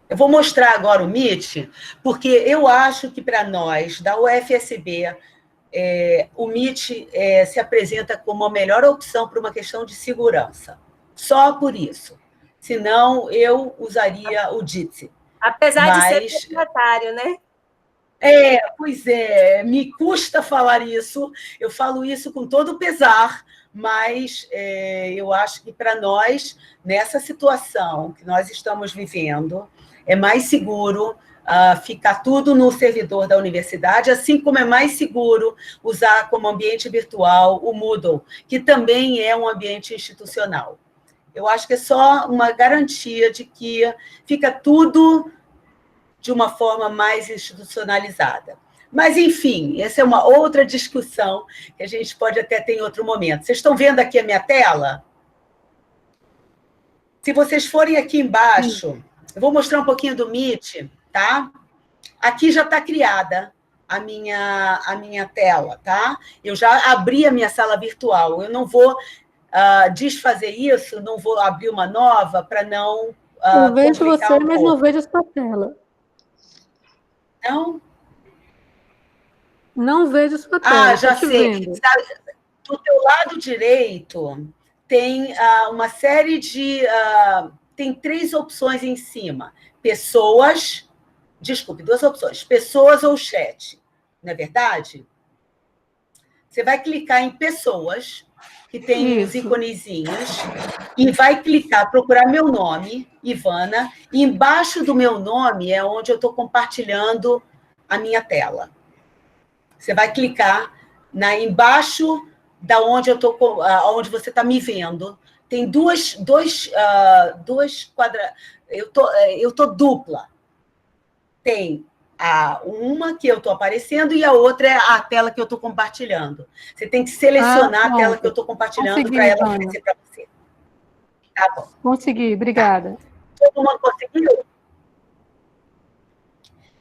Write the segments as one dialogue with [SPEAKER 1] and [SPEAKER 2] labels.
[SPEAKER 1] Eu vou mostrar agora o Meet, porque eu acho que para nós, da UFSB, o Meet se apresenta como a melhor opção para uma questão de segurança. Só por isso. Senão, eu usaria o Jitsi.
[SPEAKER 2] Apesar de ser proprietário, né?
[SPEAKER 1] Pois é, me custa falar isso, eu falo isso com todo o pesar, mas eu acho que para nós, nessa situação que nós estamos vivendo, é mais seguro ficar tudo no servidor da universidade, assim como é mais seguro usar como ambiente virtual o Moodle, que também é um ambiente institucional. Eu acho que é só uma garantia de que fica tudo de uma forma mais institucionalizada. Mas, enfim, essa é uma outra discussão que a gente pode até ter em outro momento. Vocês estão vendo aqui a minha tela? Se vocês forem aqui embaixo, eu vou mostrar um pouquinho do Meet, tá? Aqui já está criada a minha tela, tá? Eu já abri a minha sala virtual. Eu não vou desfazer isso, não vou abrir uma nova para não
[SPEAKER 3] eu vejo você, mas não vejo a sua tela.
[SPEAKER 1] Não?
[SPEAKER 3] Não vejo a sua tela.
[SPEAKER 1] Já sei. Do teu lado direito tem uma série de... tem 3 opções em cima. Pessoas... Desculpe, 2 opções. Pessoas ou chat. Não é verdade? Você vai clicar em pessoas, que tem os iconezinhos, e vai clicar, procurar meu nome, Ivana, e embaixo do meu nome é onde eu estou compartilhando a minha tela. Você vai clicar embaixo da onde eu tô, onde você está me vendo. Tem dois quadrados. Eu tô dupla. Tem uma que eu estou aparecendo e a outra é a tela que eu estou compartilhando. Você tem que selecionar a tela que eu estou compartilhando para ela aparecer para você. Tá bom.
[SPEAKER 3] Consegui, obrigada.
[SPEAKER 1] Todo mundo conseguiu?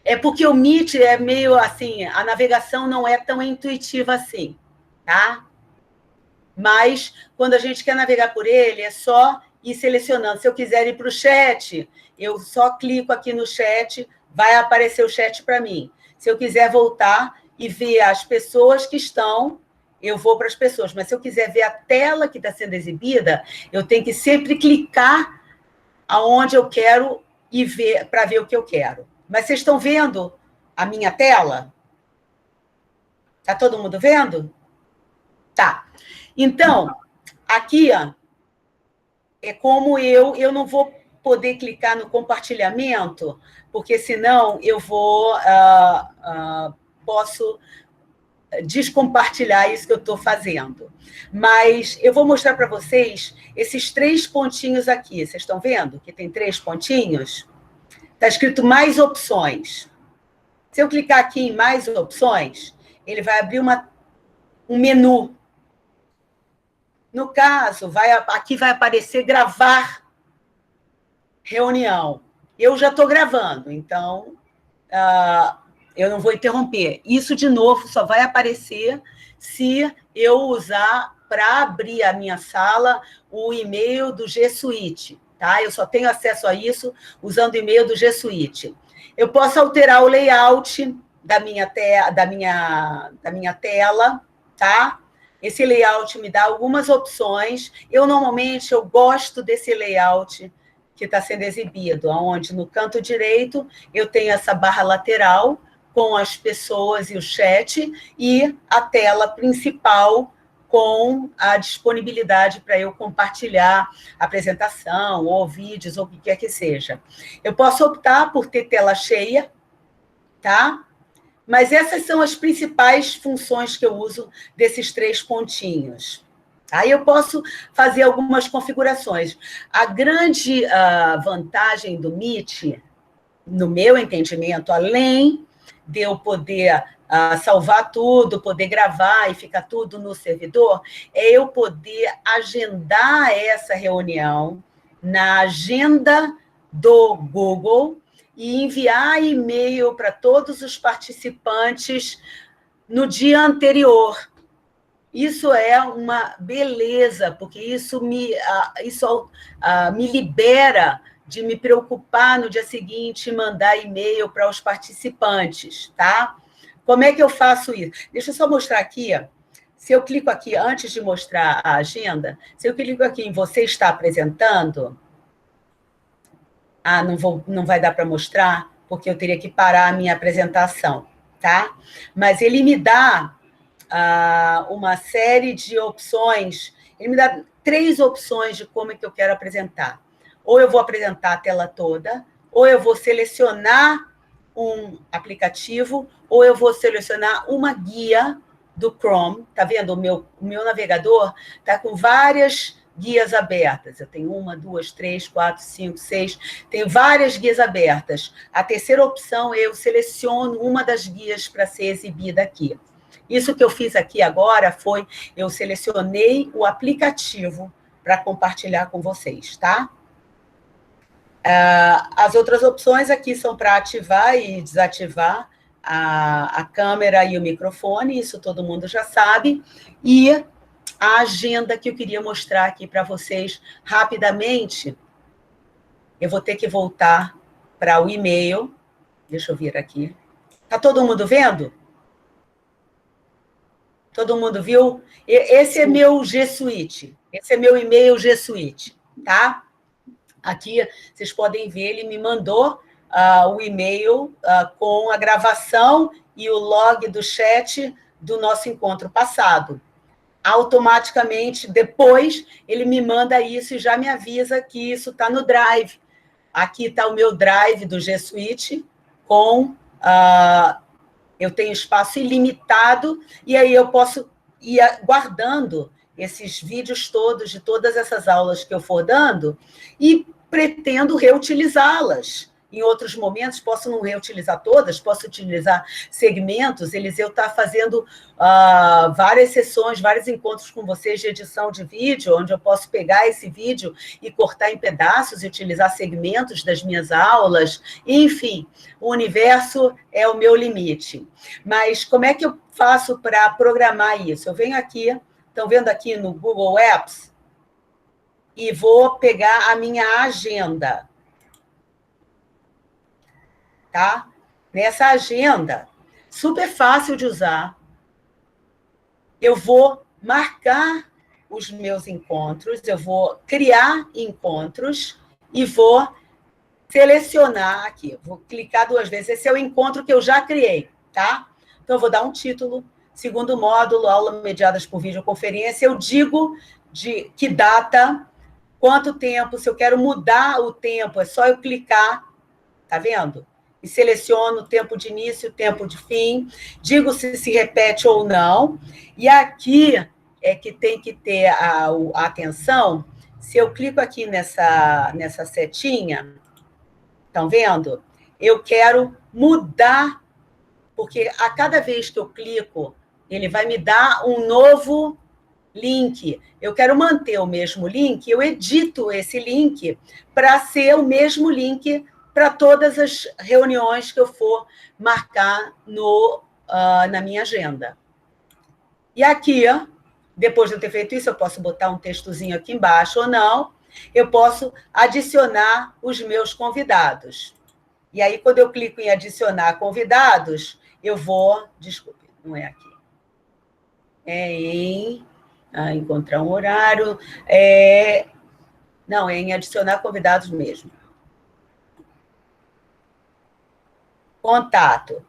[SPEAKER 1] É porque o Meet é meio assim, a navegação não é tão intuitiva assim, tá? Mas, quando a gente quer navegar por ele, é só ir selecionando. Se eu quiser ir para o chat, eu só clico aqui no chat, vai aparecer o chat para mim. Se eu quiser voltar e ver as pessoas que estão, eu vou para as pessoas. Mas, se eu quiser ver a tela que está sendo exibida, eu tenho que sempre clicar aonde eu quero e ver para ver o que eu quero. Mas vocês estão vendo a minha tela? Está todo mundo vendo? Tá. Então, aqui é como eu não vou poder clicar no compartilhamento, porque senão eu posso descompartilhar isso que eu estou fazendo. Mas eu vou mostrar para vocês esses 3 pontinhos aqui. Vocês estão vendo que tem 3 pontinhos? Está escrito mais opções. Se eu clicar aqui em mais opções, ele vai abrir um menu. No caso, aqui vai aparecer gravar reunião. Eu já estou gravando, então eu não vou interromper. Isso, de novo, só vai aparecer se eu usar para abrir a minha sala o e-mail do G Suite. Tá? Eu só tenho acesso a isso usando o e-mail do G Suite. Eu posso alterar o layout da minha tela, tá? Esse layout me dá algumas opções. Normalmente, eu gosto desse layout que está sendo exibido, onde no canto direito eu tenho essa barra lateral com as pessoas e o chat e a tela principal com a disponibilidade para eu compartilhar a apresentação, ou vídeos, ou o que quer que seja. Eu posso optar por ter tela cheia, tá? Mas essas são as principais funções que eu uso desses 3 pontinhos. Aí eu posso fazer algumas configurações. A grande vantagem do Meet, no meu entendimento, além de eu poder salvar tudo, poder gravar e ficar tudo no servidor, é eu poder agendar essa reunião na agenda do Google e enviar e-mail para todos os participantes no dia anterior. Isso é uma beleza, porque isso me libera de me preocupar no dia seguinte e mandar e-mail para os participantes, tá? Como é que eu faço isso? Deixa eu só mostrar aqui. Se eu clico aqui, antes de mostrar a agenda, se eu clico aqui em você está apresentando, não vai dar para mostrar, porque eu teria que parar a minha apresentação, tá? Mas ele me dá uma série de opções, ele me dá 3 opções de como é que eu quero apresentar. Ou eu vou apresentar a tela toda, ou eu vou selecionar um aplicativo, ou eu vou selecionar uma guia do Chrome. Tá vendo? O meu navegador está com várias guias abertas. Eu tenho 1, 2, 3, 4, 5, 6. Tenho várias guias abertas. A terceira opção, eu seleciono uma das guias para ser exibida aqui. Isso que eu fiz aqui agora foi, eu selecionei o aplicativo para compartilhar com vocês, tá? As outras opções aqui são para ativar e desativar a câmera e o microfone, isso todo mundo já sabe, e a agenda que eu queria mostrar aqui para vocês rapidamente. Eu vou ter que voltar para o e-mail. Deixa eu vir aqui. Está todo mundo vendo? Todo mundo viu? Esse é meu G Suite. Esse é meu e-mail G Suite, tá? Aqui, vocês podem ver, ele me mandou o e-mail com a gravação e o log do chat do nosso encontro passado. Automaticamente, depois, ele me manda isso e já me avisa que isso está no Drive. Aqui está o meu Drive do G Suite com... eu tenho espaço ilimitado e aí eu posso ir guardando esses vídeos todos de todas essas aulas que eu for dando e pretendo reutilizá-las. Em outros momentos, posso não reutilizar todas, posso utilizar segmentos. Eliseu está fazendo várias sessões, vários encontros com vocês de edição de vídeo, onde eu posso pegar esse vídeo e cortar em pedaços e utilizar segmentos das minhas aulas. Enfim, o universo é o meu limite. Mas como é que eu faço para programar isso? Eu venho aqui, estão vendo aqui no Google Apps, e vou pegar a minha agenda. Tá? Nessa agenda, super fácil de usar, eu vou marcar os meus encontros, eu vou criar encontros e vou selecionar aqui. Vou clicar 2 vezes. Esse é o encontro que eu já criei, tá? Então, eu vou dar um título, segundo módulo, aula mediadas por videoconferência. Eu digo de que data, quanto tempo, se eu quero mudar o tempo, é só eu clicar, tá vendo? E seleciono o tempo de início, o tempo de fim, digo se repete ou não, e aqui é que tem que ter a atenção. Se eu clico aqui nessa setinha, estão vendo? Eu quero mudar, porque a cada vez que eu clico, ele vai me dar um novo link. Eu quero manter o mesmo link, eu edito esse link para ser o mesmo link para todas as reuniões que eu for marcar na minha agenda. E aqui, depois de eu ter feito isso, eu posso botar um textozinho aqui embaixo ou não, eu posso adicionar os meus convidados. E aí, quando eu clico em adicionar convidados, eu vou... Desculpe, não é aqui. É em... encontrar um horário. Não, é em adicionar convidados mesmo. Contato.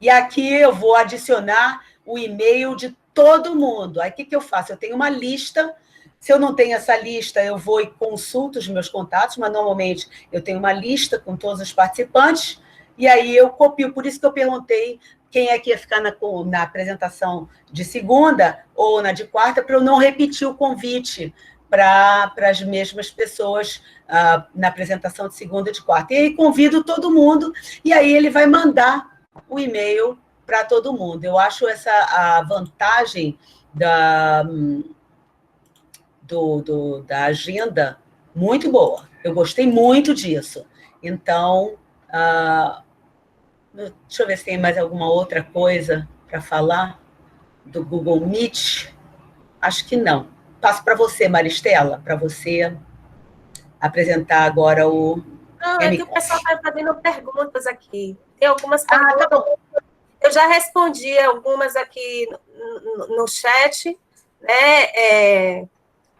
[SPEAKER 1] E aqui eu vou adicionar o e-mail de todo mundo. Aí, o que eu faço? Eu tenho uma lista. Se eu não tenho essa lista, eu vou e consulto os meus contatos, mas, normalmente, eu tenho uma lista com todos os participantes, e aí eu copio. Por isso que eu perguntei quem é que ia ficar na apresentação de segunda ou na de quarta, para eu não repetir o convite para as mesmas pessoas na apresentação de segunda e de quarta. E aí convido todo mundo, e aí ele vai mandar o e-mail para todo mundo. Eu acho essa a vantagem da agenda muito boa. Eu gostei muito disso. Então, deixa eu ver se tem mais alguma outra coisa para falar do Google Meet. Acho que não. Passo para você, Maristela, para você apresentar agora o
[SPEAKER 2] Não, é que o
[SPEAKER 1] MCOF.
[SPEAKER 2] pessoal está fazendo perguntas aqui. Tem algumas perguntas.
[SPEAKER 1] Tá bom.
[SPEAKER 2] Eu já respondi algumas aqui no chat, né?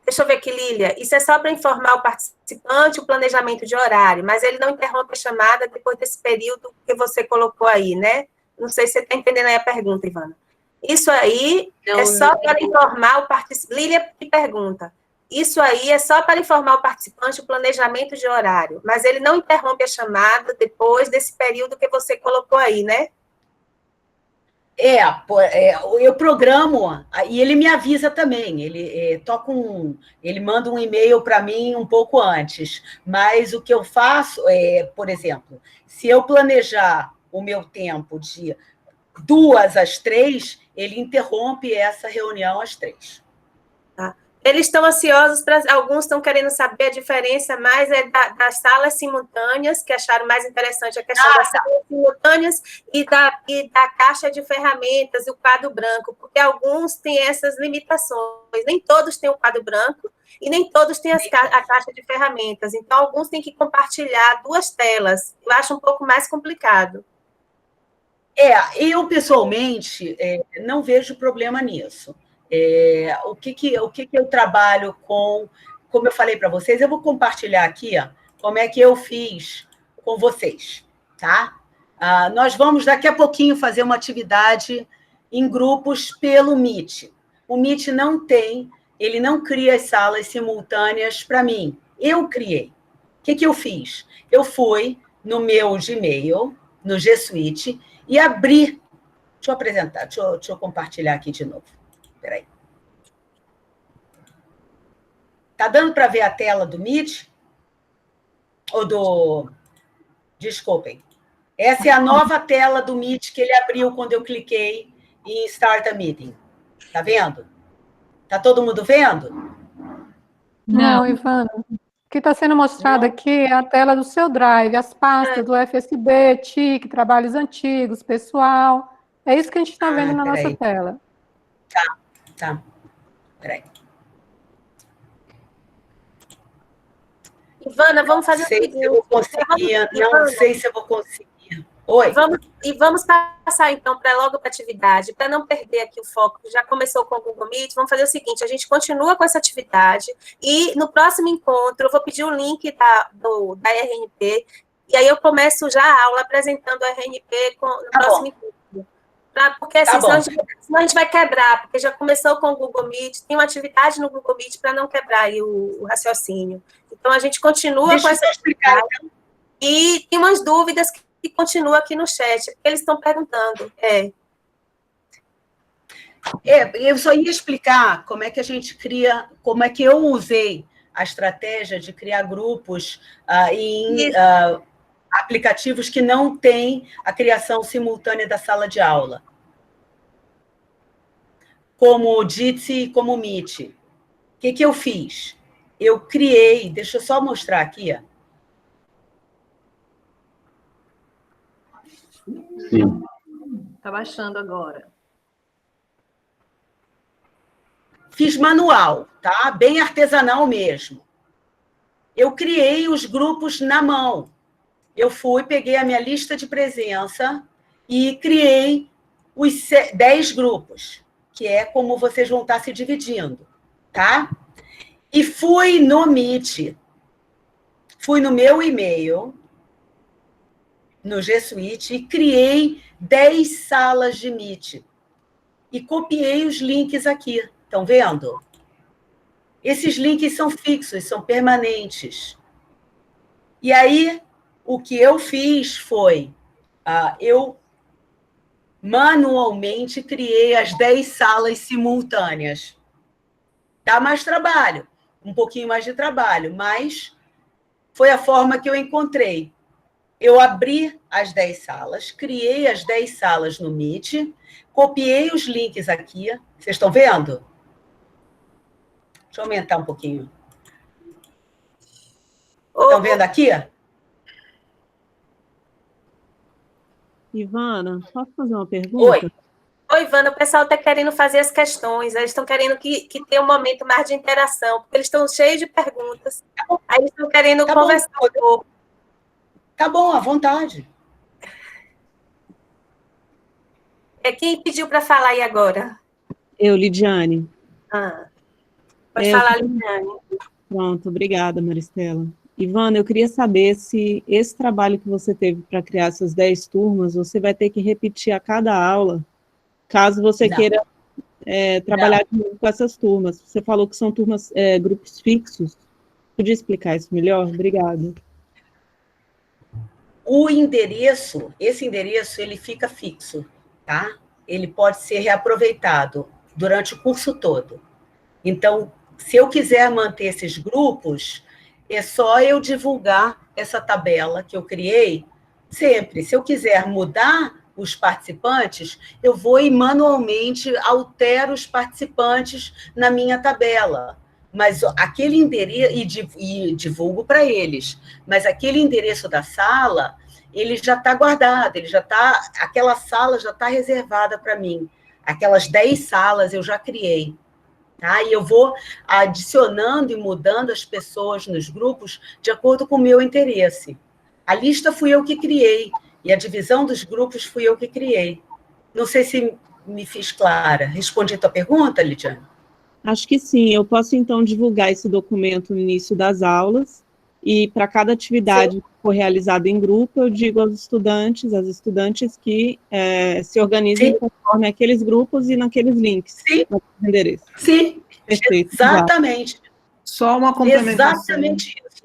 [SPEAKER 2] Deixa eu ver aqui, Lília. Isso é só para informar o participante o planejamento de horário, mas ele não interrompe a chamada depois desse período que você colocou aí, né? Não sei se você está entendendo aí a pergunta, Ivana. Isso aí é só para informar o participante. Lília que pergunta. Isso aí é só para informar o participante o planejamento de horário, mas ele não interrompe a chamada depois desse período que você colocou aí, né?
[SPEAKER 1] Eu programo e ele me avisa também. Ele manda um e-mail para mim um pouco antes. Mas o que eu faço por exemplo, se eu planejar o meu tempo de 2 às 3, ele interrompe essa reunião às 3.
[SPEAKER 2] Tá. Eles estão ansiosos, alguns estão querendo saber a diferença mais das salas simultâneas, que acharam mais interessante a questão das salas simultâneas e da caixa de ferramentas e o quadro branco, porque alguns têm essas limitações, nem todos têm o quadro branco e nem todos têm a caixa de ferramentas, então alguns têm que compartilhar 2 telas, eu acho um pouco mais complicado.
[SPEAKER 1] Eu pessoalmente não vejo problema nisso. O que eu trabalho como eu falei para vocês, eu vou compartilhar aqui como é que eu fiz com vocês, tá? Nós vamos daqui a pouquinho fazer uma atividade em grupos pelo Meet. O Meet ele não cria as salas simultâneas para mim. Eu criei. O que eu fiz? Eu fui no meu Gmail, no G Suite, e abri. Deixa eu apresentar, deixa eu compartilhar aqui de novo. Espera aí. Está dando para ver a tela do Meet? Desculpem. Essa é a nova tela do Meet que ele abriu quando eu cliquei em Start a Meeting. Está vendo? Está todo mundo vendo?
[SPEAKER 3] Não, Ivana. O que está sendo mostrado aqui é a tela do seu Drive, as pastas do FSB, TIC, trabalhos antigos, pessoal. É isso que a gente está vendo na nossa tela.
[SPEAKER 1] Tá. Peraí.
[SPEAKER 2] Ivana, vamos fazer o seguinte.
[SPEAKER 1] Não sei se eu vou conseguir. Oi.
[SPEAKER 2] Vamos passar, então, logo para a atividade, para não perder aqui o foco. Já começou com o Google Meet, vamos fazer o seguinte, a gente continua com essa atividade e no próximo encontro eu vou pedir o link da RNP e aí eu começo já a aula apresentando a RNP no próximo encontro. Porque assim, senão a gente vai quebrar, porque já começou com o Google Meet, tem uma atividade no Google Meet para não quebrar aí o raciocínio. Então, a gente continua com essa atividade. E tem umas dúvidas que continuam aqui no chat, porque eles estão perguntando.
[SPEAKER 1] Eu só ia explicar como é que a gente cria, como é que eu usei a estratégia de criar grupos em aplicativos que não têm a criação simultânea da sala de aula, como o Jitsi e como o Meet. O que eu fiz? Eu criei, deixa eu só mostrar aqui.
[SPEAKER 4] Sim.
[SPEAKER 5] Está baixando agora.
[SPEAKER 1] Fiz manual, tá? Bem artesanal mesmo. Eu criei os grupos na mão. Eu peguei a minha lista de presença e criei os 10 grupos, que é como vocês vão estar se dividindo, tá? E fui no Meet, fui no meu e-mail, no G Suite, e criei 10 salas de Meet. E copiei os links aqui, estão vendo? Esses links são fixos, são permanentes. E aí, o que eu fiz foi, eu manualmente criei as 10 salas simultâneas. Dá mais trabalho, um pouquinho mais de trabalho, mas foi a forma que eu encontrei. Eu abri as 10 salas, criei as 10 salas no Meet, copiei os links aqui. Vocês estão vendo? Deixa eu aumentar um pouquinho. Estão vendo aqui?
[SPEAKER 6] Ivana, posso fazer uma pergunta?
[SPEAKER 2] Oi, Ivana, o pessoal está querendo fazer as questões, eles estão querendo que tenha um momento mais de interação, porque eles estão cheios de perguntas. Aí eles estão querendo
[SPEAKER 1] Tá
[SPEAKER 2] conversar
[SPEAKER 1] bom.
[SPEAKER 2] um pouco.
[SPEAKER 1] Tá bom, à vontade.
[SPEAKER 2] Quem pediu para falar aí agora?
[SPEAKER 6] Eu, Lidiane.
[SPEAKER 2] Pode falar, Lidiane.
[SPEAKER 6] Pronto, obrigada, Maristela. Ivana, eu queria saber se esse trabalho que você teve para criar essas 10 turmas, você vai ter que repetir a cada aula, caso você
[SPEAKER 1] Não.
[SPEAKER 6] queira trabalhar de novo com essas turmas. Você falou que são turmas, grupos fixos. Podia explicar isso melhor? Obrigada.
[SPEAKER 1] O endereço, esse endereço, ele fica fixo, tá? Ele pode ser reaproveitado durante o curso todo. Então, se eu quiser manter esses grupos, é só eu divulgar essa tabela que eu criei sempre. Se eu quiser mudar os participantes, eu vou e manualmente altero os participantes na minha tabela. Mas aquele endereço, e divulgo para eles, mas aquele endereço da sala, ele já está guardado, aquela sala já está reservada para mim. Aquelas 10 salas eu já criei. Tá? E eu vou adicionando e mudando as pessoas nos grupos de acordo com o meu interesse. A lista fui eu que criei, e a divisão dos grupos fui eu que criei. Não sei se me fiz clara. Respondi a tua pergunta, Lidiane?
[SPEAKER 6] Acho que sim. Eu posso, então, divulgar esse documento no início das aulas, e para cada atividade que for realizada em grupo, eu digo aos estudantes, às estudantes que se organizem conforme aqueles grupos e naqueles links.
[SPEAKER 1] Sim.
[SPEAKER 6] No endereço.
[SPEAKER 1] Sim.
[SPEAKER 6] Perfeito.
[SPEAKER 1] Exatamente.
[SPEAKER 4] Só uma complementação.
[SPEAKER 1] Exatamente isso.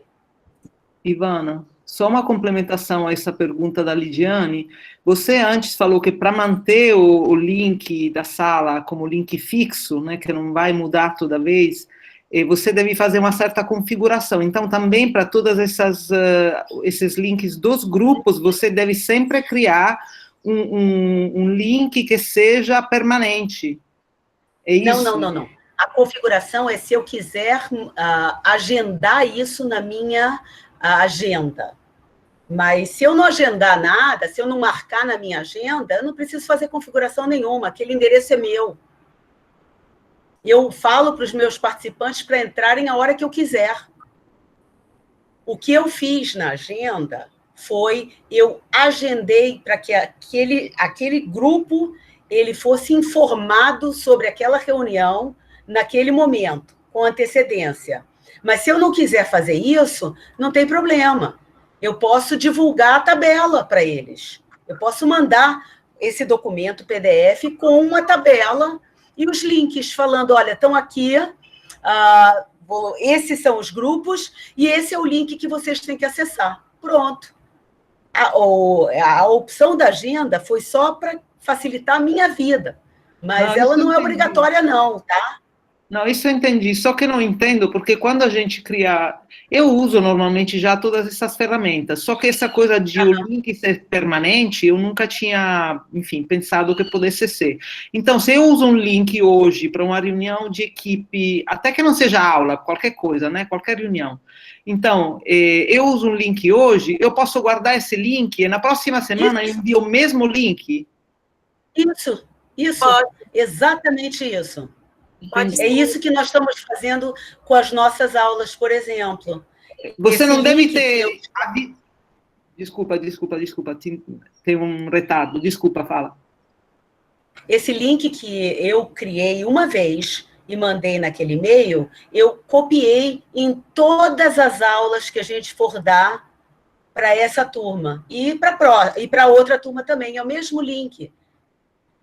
[SPEAKER 4] Ivana, só uma complementação a essa pergunta da Lidiane. Você antes falou que para manter o link da sala como link fixo, né, que não vai mudar toda vez, você deve fazer uma certa configuração. Então, também para todas esses links dos grupos, você deve sempre criar um link que seja permanente. É isso?
[SPEAKER 1] Não. A configuração é se eu quiser agendar isso na minha agenda. Mas se eu não agendar nada, se eu não marcar na minha agenda, eu não preciso fazer configuração nenhuma, aquele endereço é meu. Eu falo para os meus participantes para entrarem a hora que eu quiser. O que eu fiz na agenda foi, eu agendei para que aquele grupo ele fosse informado sobre aquela reunião naquele momento, com antecedência. Mas se eu não quiser fazer isso, não tem problema. Eu posso divulgar a tabela para eles. Eu posso mandar esse documento PDF com uma tabela e os links falando, olha, estão aqui, esses são os grupos e esse é o link que vocês têm que acessar. Pronto. A opção da agenda foi só para facilitar a minha vida, mas ela não é obrigatória não, tá?
[SPEAKER 4] Não, isso eu entendi, só que eu não entendo, porque quando a gente cria... Eu uso normalmente já todas essas ferramentas, só que essa coisa de o link ser permanente, eu nunca tinha, enfim, pensado que pudesse ser. Então, se eu uso um link hoje para uma reunião de equipe, até que não seja aula, qualquer coisa, né, qualquer reunião. Então, eu uso um link hoje, eu posso guardar esse link e na próxima semana eu envio o mesmo link?
[SPEAKER 1] Isso, exatamente isso. É isso que nós estamos fazendo com as nossas aulas, por exemplo.
[SPEAKER 4] Você não deve ter... Desculpa, tem um retardo. Desculpa, fala.
[SPEAKER 1] Esse link que eu criei uma vez e mandei naquele e-mail, eu copiei em todas as aulas que a gente for dar para essa turma. E para outra turma também, é o mesmo link.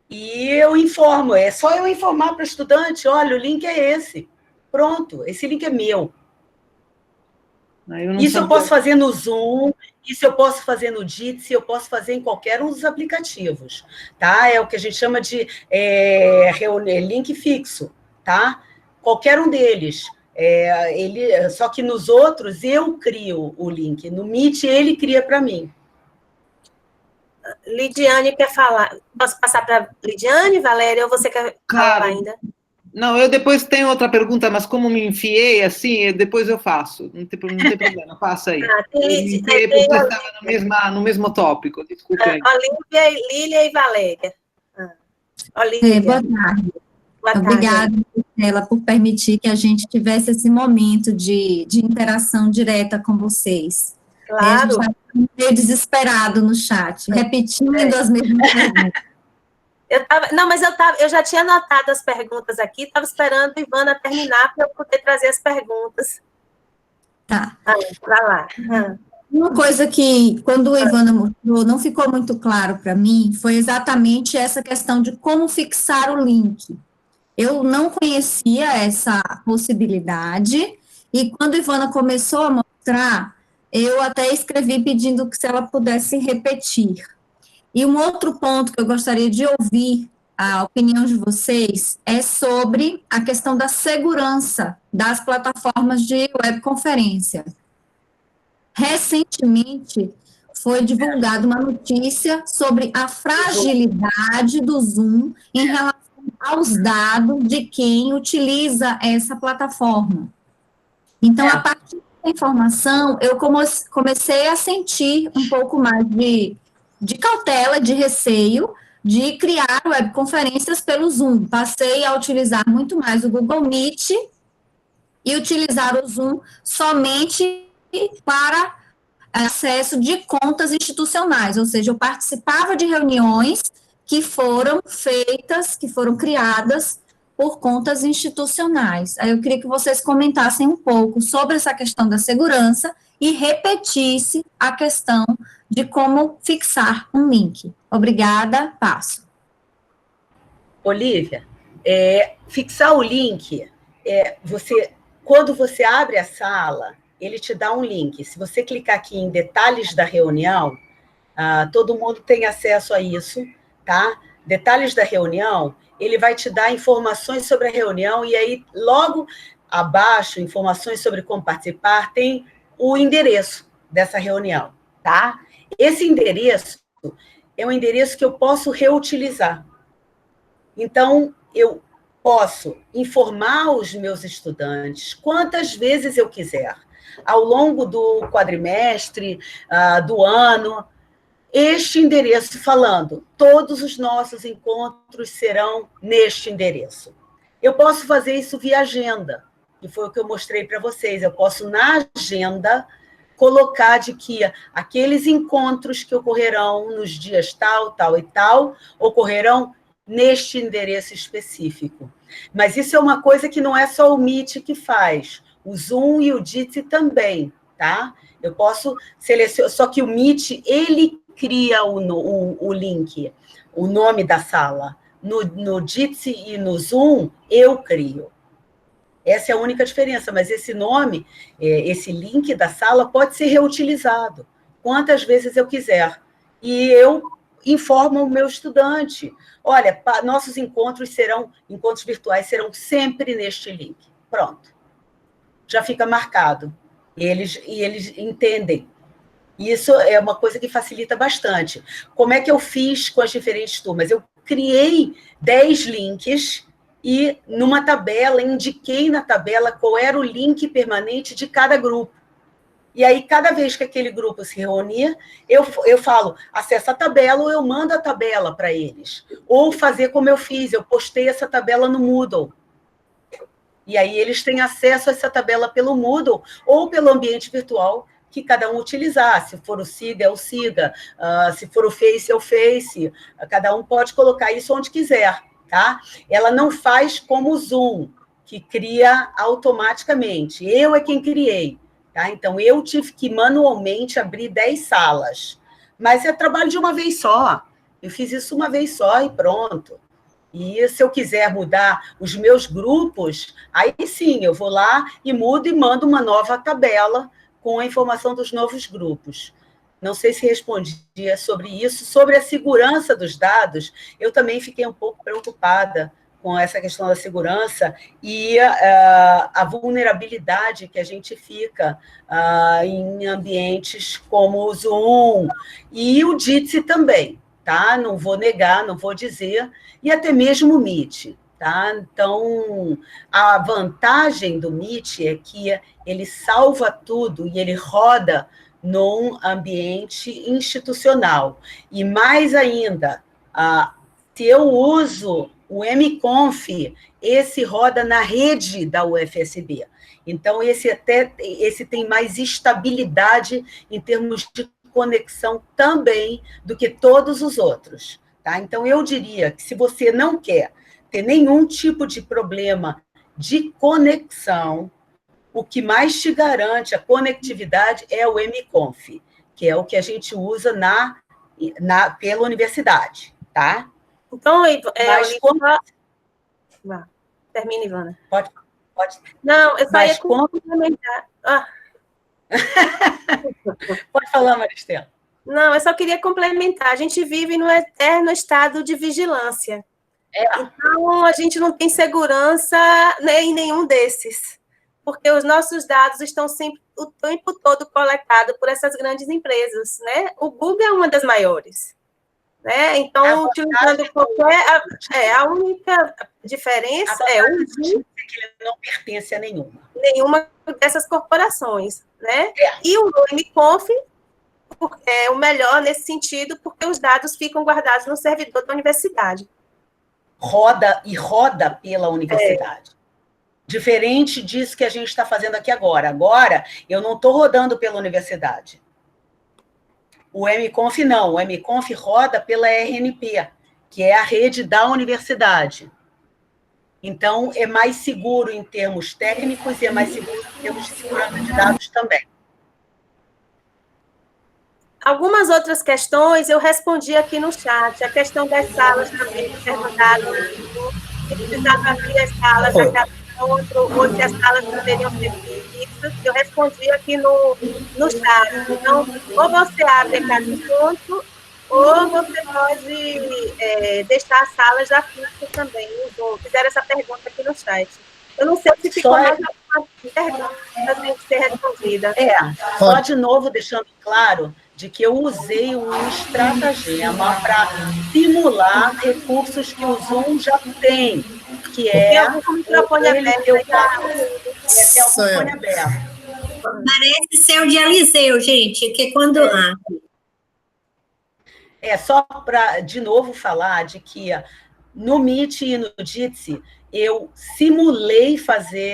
[SPEAKER 1] E eu informo, é só eu informar para o estudante, olha, o link é esse. Pronto, esse link é meu. Isso eu posso fazer no Zoom, isso eu posso fazer no Jitsi, eu posso fazer em qualquer um dos aplicativos, tá? É o que a gente chama de link fixo, tá? Qualquer um deles. Só que nos outros eu crio o link, no Meet ele cria para mim.
[SPEAKER 2] Lidiane quer falar. Posso passar para Lidiane, Valéria, ou você quer falar ainda?
[SPEAKER 4] Não, eu depois tenho outra pergunta, mas como me enfiei assim, depois eu faço. Não tem problema, passa aí. Me enfiei porque estava no mesmo tópico, desculpe.
[SPEAKER 2] Lília e Valéria. Olívia.
[SPEAKER 7] Boa tarde.
[SPEAKER 2] Boa tarde.
[SPEAKER 7] Obrigada Ela por permitir que a gente tivesse esse momento de interação direta com vocês.
[SPEAKER 2] Claro.
[SPEAKER 7] A gente está meio desesperado no chat, repetindo as mesmas perguntas.
[SPEAKER 2] Eu já tinha anotado as perguntas aqui, estava esperando a Ivana terminar para eu poder trazer as perguntas.
[SPEAKER 7] Tá.
[SPEAKER 2] Vai lá.
[SPEAKER 7] Uma coisa que, quando o Ivana mostrou, não ficou muito claro para mim, foi exatamente essa questão de como fixar o link. Eu não conhecia essa possibilidade, e quando a Ivana começou a mostrar, eu até escrevi pedindo que se ela pudesse repetir. E um outro ponto que eu gostaria de ouvir a opinião de vocês é sobre a questão da segurança das plataformas de webconferência. Recentemente, foi divulgada uma notícia sobre a fragilidade do Zoom em relação aos dados de quem utiliza essa plataforma. Então, a partir da informação, eu comecei a sentir um pouco mais de cautela, de receio, de criar webconferências pelo Zoom. Passei a utilizar muito mais o Google Meet e utilizar o Zoom somente para acesso de contas institucionais, ou seja, eu participava de reuniões que foram feitas, que foram criadas por contas institucionais. Aí eu queria que vocês comentassem um pouco sobre essa questão da segurança e repetisse a questão de como fixar um link. Obrigada, passo.
[SPEAKER 1] Olívia, fixar o link, quando você abre a sala, ele te dá um link. Se você clicar aqui em detalhes da reunião, todo mundo tem acesso a isso, tá? Detalhes da reunião, ele vai te dar informações sobre a reunião, e aí, logo abaixo, informações sobre como participar, tem o endereço dessa reunião, tá? Esse endereço é um endereço que eu posso reutilizar. Então, eu posso informar os meus estudantes quantas vezes eu quiser, ao longo do quadrimestre, do ano, este endereço falando, todos os nossos encontros serão neste endereço. Eu posso fazer isso via agenda, que foi o que eu mostrei para vocês. Eu posso, na agenda, colocar de que aqueles encontros que ocorrerão nos dias tal, tal e tal, ocorrerão neste endereço específico. Mas isso é uma coisa que não é só o Meet que faz, o Zoom e o Jitsi também, tá? Eu posso selecionar, só que o Meet, ele cria o link, o nome da sala. No Jitsi e no Zoom, eu crio. Essa é a única diferença, mas esse nome, esse link da sala pode ser reutilizado quantas vezes eu quiser. E eu informo o meu estudante, olha, nossos encontros virtuais serão sempre neste link. Pronto. Já fica marcado. E eles entendem. Isso é uma coisa que facilita bastante. Como é que eu fiz com as diferentes turmas? Eu criei 10 links e, numa tabela, indiquei na tabela qual era o link permanente de cada grupo. E aí, cada vez que aquele grupo se reunia, eu falo, acessa a tabela, ou eu mando a tabela para eles. Ou fazer como eu fiz, eu postei essa tabela no Moodle. E aí eles têm acesso a essa tabela pelo Moodle ou pelo ambiente virtual que cada um utilizar. Se for o Siga, é o Siga. Se for o Face, é o Face. Cada um pode colocar isso onde quiser, tá? Ela não faz como o Zoom, que cria automaticamente. Eu é quem criei, tá? Então, eu tive que manualmente abrir 10 salas. Mas é trabalho de uma vez só. Eu fiz isso uma vez só e pronto. E se eu quiser mudar os meus grupos, aí sim, eu vou lá e mudo e mando uma nova tabela com a informação dos novos grupos. Não sei se respondia sobre isso. Sobre a segurança dos dados, eu também fiquei um pouco preocupada com essa questão da segurança e a vulnerabilidade que a gente fica em ambientes como o Zoom e o Jitsi também. Tá? Não vou negar, não vou dizer, e até mesmo o Meet. Tá? Então, a vantagem do Meet é que ele salva tudo e ele roda num ambiente institucional. E mais ainda, se eu uso O MConf, esse roda na rede da UFSB. Então, esse tem mais estabilidade em termos de conexão também do que todos os outros. Tá? Então, eu diria que se você não quer ter nenhum tipo de problema de conexão, o que mais te garante a conectividade é o MConf, que é o que a gente usa pela universidade. Tá?
[SPEAKER 2] Então,
[SPEAKER 1] termina,
[SPEAKER 2] Ivana.
[SPEAKER 1] Pode.
[SPEAKER 2] Não, eu só ia complementar.
[SPEAKER 1] Pode falar, Maristela.
[SPEAKER 2] Não, eu só queria complementar. A gente vive no eterno estado de vigilância. Então, a gente não tem segurança, né, em nenhum desses, porque os nossos dados estão sempre, o tempo todo, coletados por essas grandes empresas, né? O Google é uma das maiores. Né? Então, utilizando qualquer... a única diferença é o
[SPEAKER 1] que ele não pertence a
[SPEAKER 2] nenhuma dessas corporações. Né? E o MConf é o melhor nesse sentido, porque os dados ficam guardados no servidor da universidade.
[SPEAKER 1] Roda pela universidade. Diferente disso que a gente está fazendo aqui agora. Agora, eu não estou rodando pela universidade. O MConf não, o MConf roda pela RNP, que é a rede da universidade. Então, é mais seguro em termos técnicos e é mais seguro em termos de segurança de dados também.
[SPEAKER 2] Algumas outras questões eu respondi aqui no chat. A questão das salas também que perguntaram se precisava abrir as salas a cada encontro ou se as salas poderiam ser fixas. Eu respondi aqui no chat. Então, ou você abre a cada encontro, ou você pode deixar as salas já fixas também. Fizeram essa pergunta aqui no chat. Eu não sei se ficou mais alguma pergunta para ser respondida.
[SPEAKER 1] Só de novo deixando claro de que eu usei um estratagema para simular recursos que o Zoom já tem, que é
[SPEAKER 2] o microfone aberto.
[SPEAKER 8] Parece ser o de Eliseu, gente, que quando...
[SPEAKER 1] Só para, de novo, falar de que no Meet e no Jitsi, eu simulei fazer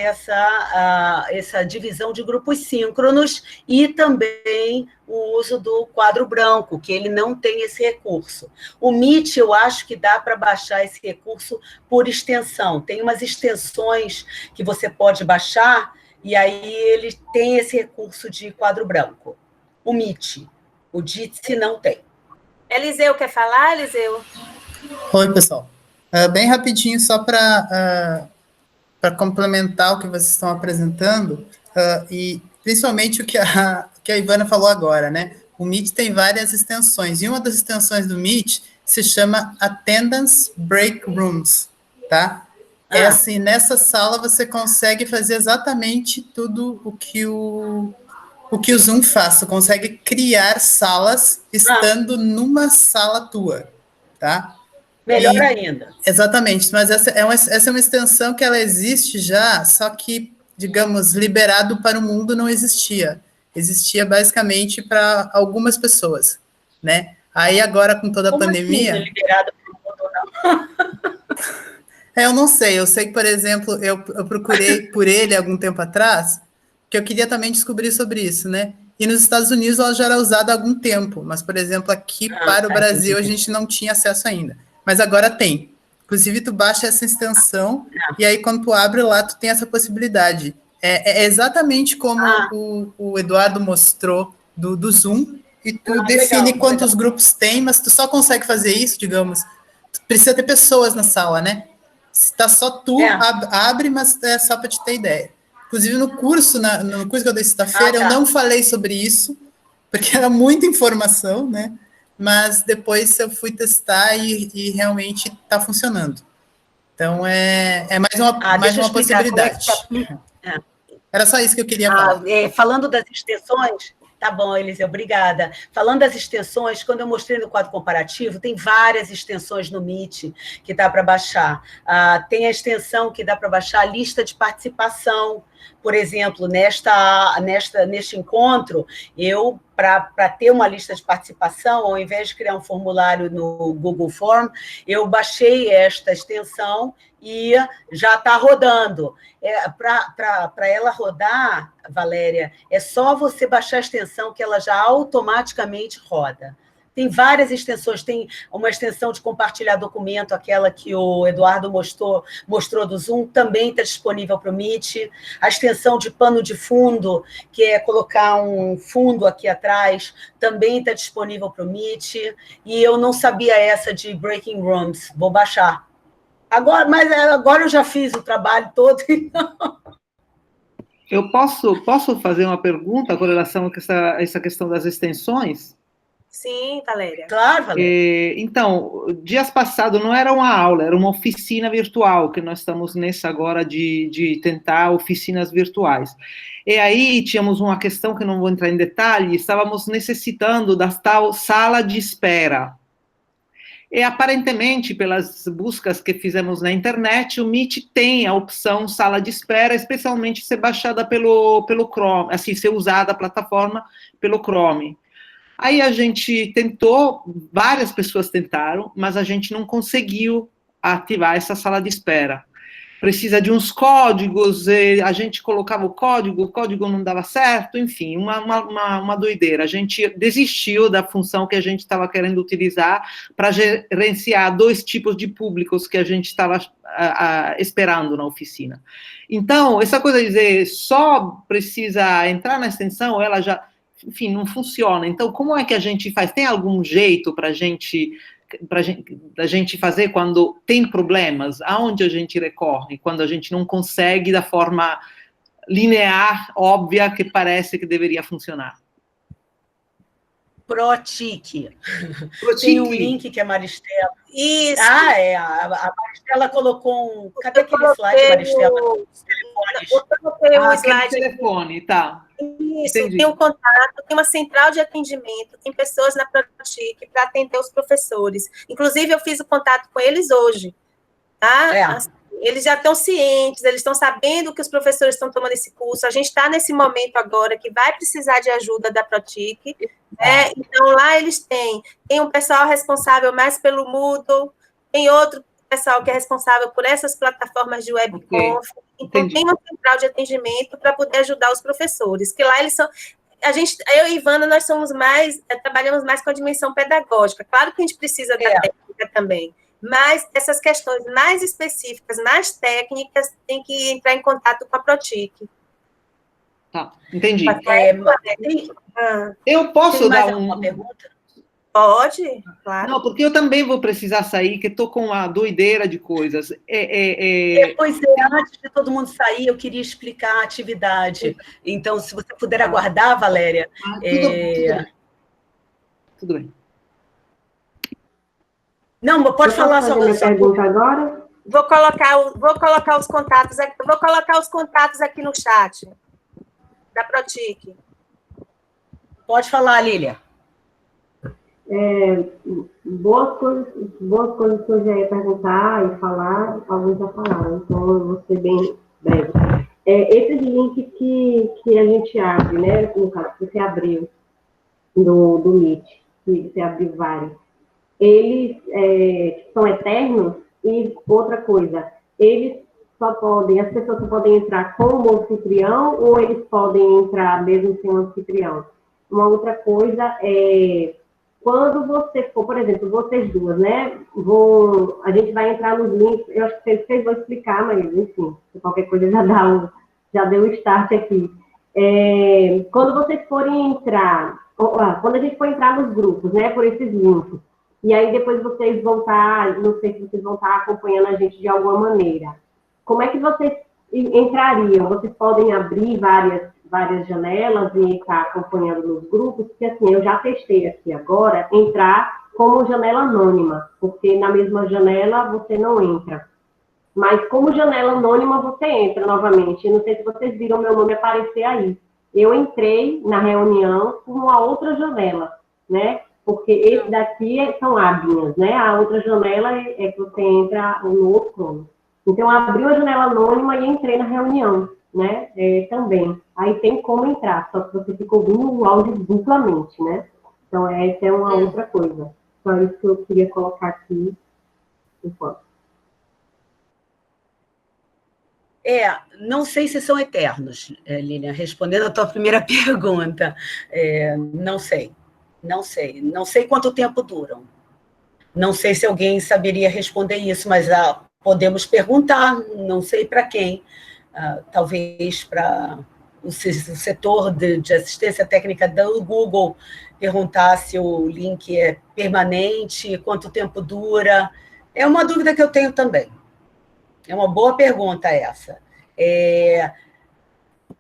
[SPEAKER 1] essa divisão de grupos síncronos e também o uso do quadro branco, que ele não tem esse recurso. O Meet, eu acho que dá para baixar esse recurso por extensão. Tem umas extensões que você pode baixar, e aí ele tem esse recurso de quadro branco. O Meet. O Jitsi não tem.
[SPEAKER 2] Eliseu, quer falar, Eliseu?
[SPEAKER 9] Oi, pessoal. Bem rapidinho, só para complementar o que vocês estão apresentando, e principalmente o que a Ivana falou agora, né? O Meet tem várias extensões, e uma das extensões do Meet se chama Attendance Break Rooms, tá? É assim, nessa sala você consegue fazer exatamente tudo o que o Zoom faz, você consegue criar salas estando numa sala tua, tá?
[SPEAKER 1] Melhor ainda.
[SPEAKER 9] Exatamente, mas essa é uma extensão que ela existe já, só que, digamos, liberado para o mundo não existia. Existia basicamente para algumas pessoas, né? Aí agora, com toda a pandemia...
[SPEAKER 1] Assim, liberado para o mundo não?
[SPEAKER 9] Eu não sei, eu sei que, por exemplo, eu procurei por ele algum tempo atrás, que eu queria também descobrir sobre isso, né? E nos Estados Unidos ela já era usada há algum tempo, mas, por exemplo, aqui para o Brasil a gente não tinha acesso ainda. Mas agora tem. Inclusive, tu baixa essa extensão e aí, quando tu abre lá, tu tem essa possibilidade. É exatamente como o Eduardo mostrou do Zoom, e tu define quantos grupos tem, mas tu só consegue fazer isso, digamos, tu precisa ter pessoas na sala, né? Se tá só tu, abre, mas é só para te ter ideia. Inclusive, no curso que eu dei sexta-feira, eu não falei sobre isso, porque era muita informação, né? Mas depois eu fui testar e realmente está funcionando. Então, é mais uma possibilidade. Era só isso que eu queria falar.
[SPEAKER 1] Falando das extensões, Tá bom, Eliseu, obrigada. Falando das extensões, quando eu mostrei no quadro comparativo, tem várias extensões no Meet que dá para baixar. Tem a extensão que dá para baixar a lista de participação. Por exemplo, neste encontro, eu, para ter uma lista de participação, ao invés de criar um formulário no Google Form, eu baixei esta extensão e já está rodando. Para ela rodar, Valéria, é só você baixar a extensão que ela já automaticamente roda. Tem várias extensões, tem uma extensão de compartilhar documento, aquela que o Eduardo mostrou do Zoom, também está disponível para o Meet. A extensão de pano de fundo, que é colocar um fundo aqui atrás, também está disponível para o Meet. E eu não sabia essa de Breaking Rooms, vou baixar. Mas agora eu já fiz o trabalho todo, então...
[SPEAKER 4] Eu posso fazer uma pergunta com relação a essa questão das extensões?
[SPEAKER 2] Sim, Valéria.
[SPEAKER 1] Claro, Valéria.
[SPEAKER 4] Então, dias passados não era uma aula, era uma oficina virtual, que nós estamos nessa agora de tentar oficinas virtuais. E aí tínhamos uma questão que não vou entrar em detalhe, estávamos necessitando da tal sala de espera. E aparentemente, pelas buscas que fizemos na internet, o Meet tem a opção sala de espera, especialmente ser baixada pelo Chrome, assim, ser usada a plataforma pelo Chrome. Aí a gente tentou, várias pessoas tentaram, mas a gente não conseguiu ativar essa sala de espera. Precisa de uns códigos, a gente colocava o código não dava certo, enfim, uma doideira. A gente desistiu da função que a gente estava querendo utilizar para gerenciar 2 tipos de públicos que a gente estava esperando na oficina. Então, essa coisa de dizer só precisa entrar na extensão, ela já... Enfim, não funciona. Então, como é que a gente faz? Tem algum jeito para a gente fazer quando tem problemas? Aonde a gente recorre? Quando a gente não consegue da forma linear, óbvia, que parece que deveria funcionar?
[SPEAKER 1] Protic. Tem um link que a Maristela...
[SPEAKER 2] Isso.
[SPEAKER 1] A Maristela colocou um... Cadê aquele slide, Maristela? Os telefones.
[SPEAKER 2] Eu coloquei um slide.
[SPEAKER 4] Telefone, tá.
[SPEAKER 2] Isso,
[SPEAKER 4] Entendi.
[SPEAKER 2] tem um contato, tem uma central de atendimento, tem pessoas na Protic para atender os professores. Inclusive, eu fiz o contato com eles hoje. Tá? Eles já estão cientes, eles estão sabendo que os professores estão tomando esse curso. A gente está nesse momento agora que vai precisar de ajuda da Protic. Né? Então, lá eles têm um pessoal responsável mais pelo Moodle, tem outro pessoal que é responsável por essas plataformas de webconf. Então, tem uma central de atendimento para poder ajudar os professores, que lá eles são... Eu e Ivana, nós trabalhamos mais com a dimensão pedagógica. Claro que a gente precisa da técnica também, mas essas questões mais específicas, mais técnicas, tem que entrar em contato com a Protic.
[SPEAKER 4] Tá, entendi.
[SPEAKER 1] Eu
[SPEAKER 4] posso dar
[SPEAKER 1] uma pergunta?
[SPEAKER 2] Pode, claro.
[SPEAKER 4] Não, porque eu também vou precisar sair, que estou com uma doideira de coisas.
[SPEAKER 1] Antes de todo mundo sair, eu queria explicar a atividade. Então, se você puder aguardar, Valéria...
[SPEAKER 4] Tudo bem.
[SPEAKER 1] Não, pode falar só
[SPEAKER 10] você. Pergunta agora?
[SPEAKER 2] Vou colocar os contatos aqui, aqui no chat da Protic.
[SPEAKER 1] Pode falar, Lília.
[SPEAKER 10] Boas coisas que eu já ia perguntar e falar, alguns já falaram, então eu vou ser bem breve. Esses links que a gente abre, né, no caso, que você abriu do Meet, que você abriu vários, eles são eternos? E outra coisa, as pessoas só podem entrar como anfitrião ou eles podem entrar mesmo sem um anfitrião? Uma outra coisa é... Quando você for, por exemplo, vocês duas, né, a gente vai entrar nos links, eu acho que vocês vão explicar, mas, enfim, qualquer coisa já deu o start aqui. Quando vocês forem entrar, quando a gente for entrar nos grupos, né, por esses links, e aí depois vocês vão estar, não sei se vocês vão estar acompanhando a gente de alguma maneira, como é que vocês entrariam? Vocês podem abrir várias janelas e estar acompanhando nos grupos, porque assim, eu já testei aqui agora, entrar como janela anônima, porque na mesma janela você não entra. Mas como janela anônima você entra novamente. Não sei se vocês viram meu nome aparecer aí. eu entrei na reunião por uma outra janela, né? Porque esse daqui são abinhas, né? A outra janela é que você entra no outro Chrome. Então, eu abri uma janela anônima e entrei na reunião, né? Também. Aí tem como entrar, só que você fica ouvindo o áudio duplamente, né? Então, essa é uma outra coisa. Só isso que eu queria colocar aqui. Enquanto.
[SPEAKER 1] Não sei se são eternos, Lilian, respondendo a tua primeira pergunta. Não sei. Não sei quanto tempo duram. Não sei se alguém saberia responder isso, mas podemos perguntar, não sei para quem. Talvez para o setor de assistência técnica do Google, perguntar se o link é permanente, quanto tempo dura. É uma dúvida que eu tenho também. É uma boa pergunta essa.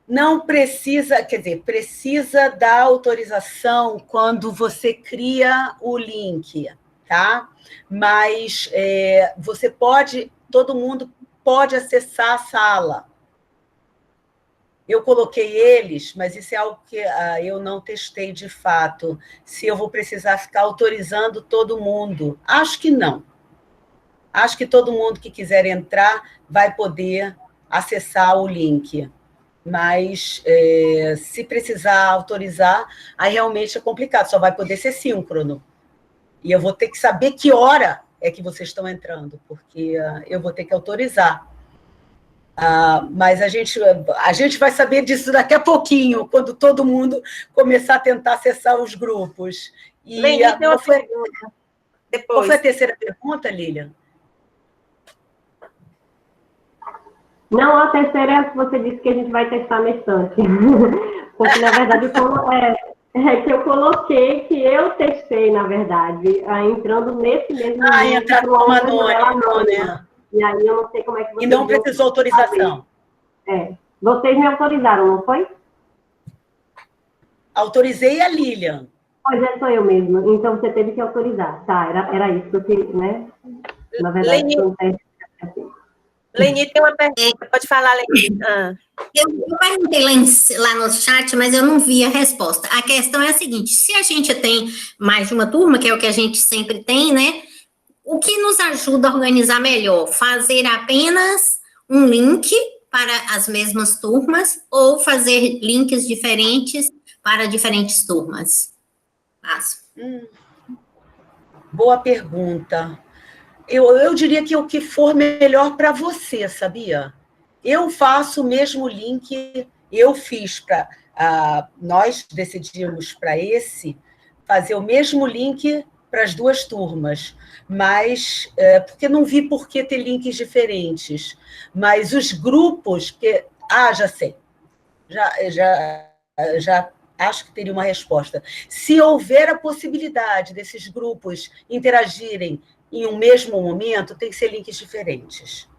[SPEAKER 1] Não precisa, quer dizer, precisa da autorização quando você cria o link, tá? Mas todo mundo pode acessar a sala. Eu coloquei eles, mas isso é algo que eu não testei de fato, se eu vou precisar ficar autorizando todo mundo. Acho que não. Acho que todo mundo que quiser entrar vai poder acessar o link. Mas, se precisar autorizar, aí realmente é complicado, só vai poder ser síncrono. E eu vou ter que saber que hora é que vocês estão entrando, porque eu vou ter que autorizar. Mas a gente vai saber disso daqui a pouquinho, quando todo mundo começar a tentar acessar os grupos. Qual foi a terceira pergunta, Lilian?
[SPEAKER 10] Não, a terceira é a que você disse que a gente vai testar na estante. Porque, na verdade, que eu coloquei, que eu testei, na verdade, entrando nesse mesmo link
[SPEAKER 1] entrar
[SPEAKER 10] para uma
[SPEAKER 1] anônimo, né?
[SPEAKER 10] E aí eu não sei como é que você...
[SPEAKER 1] E não precisou autorização.
[SPEAKER 10] Vocês me autorizaram, não foi?
[SPEAKER 1] Autorizei a Lilian.
[SPEAKER 10] Pois sou eu mesma. Então, você teve que autorizar. Tá, era isso que eu queria, né? Na verdade, foi um teste assim.
[SPEAKER 2] Leni tem uma pergunta, pode falar, Leni.
[SPEAKER 8] Eu perguntei lá no chat, mas eu não vi a resposta. A questão é a seguinte, se a gente tem mais de uma turma, que é o que a gente sempre tem, né? O que nos ajuda a organizar melhor? Fazer apenas um link para as mesmas turmas ou fazer links diferentes para diferentes turmas?
[SPEAKER 1] Boa pergunta. Eu diria que o que for melhor para você, sabia? Eu faço o mesmo link, eu fiz para... nós decidimos para fazer o mesmo link para as duas turmas, mas porque não vi por que ter links diferentes. Mas os grupos... já sei. Já acho que teria uma resposta. Se houver a possibilidade desses grupos interagirem em um mesmo momento, tem que ser links diferentes.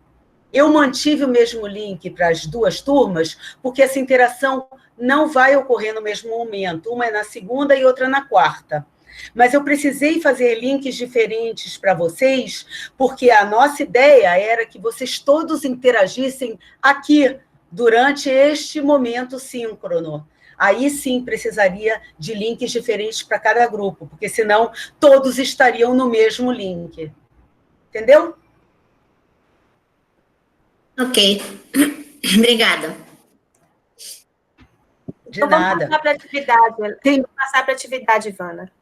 [SPEAKER 1] Eu mantive o mesmo link para as duas turmas, porque essa interação não vai ocorrer no mesmo momento. Uma é na segunda e outra na quarta. Mas eu precisei fazer links diferentes para vocês, porque a nossa ideia era que vocês todos interagissem aqui, durante este momento síncrono. Aí sim precisaria de links diferentes para cada grupo, porque senão todos estariam no mesmo link. Entendeu?
[SPEAKER 8] Ok. Obrigada.
[SPEAKER 1] De nada.
[SPEAKER 2] Vamos passar para a atividade. Vamos passar para a atividade, Ivana.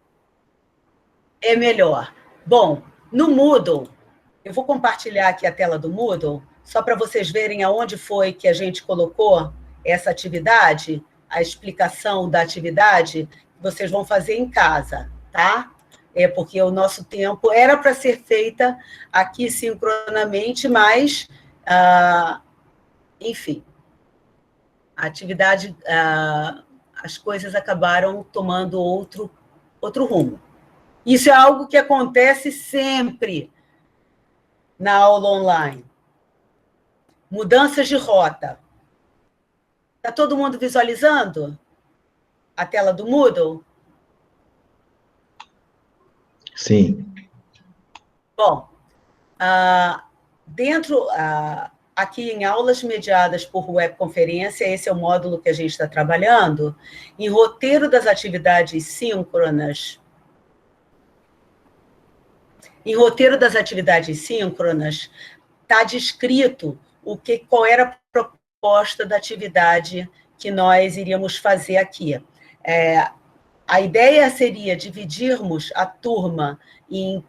[SPEAKER 1] É melhor. Bom, no Moodle, eu vou compartilhar aqui a tela do Moodle, só para vocês verem aonde foi que a gente colocou essa atividade, a explicação da atividade que vocês vão fazer em casa, tá? Porque o nosso tempo era para ser feita aqui sincronamente, mas, enfim, a atividade, as coisas acabaram tomando outro rumo. Isso é algo que acontece sempre na aula online. Mudanças de rota. Está todo mundo visualizando a tela do Moodle? Sim. Bom, aqui em aulas mediadas por webconferência, esse é o módulo que a gente está trabalhando, em roteiro das atividades síncronas. Em roteiro das atividades síncronas, está descrito qual era a proposta da atividade que nós iríamos fazer aqui. A ideia seria dividirmos a turma em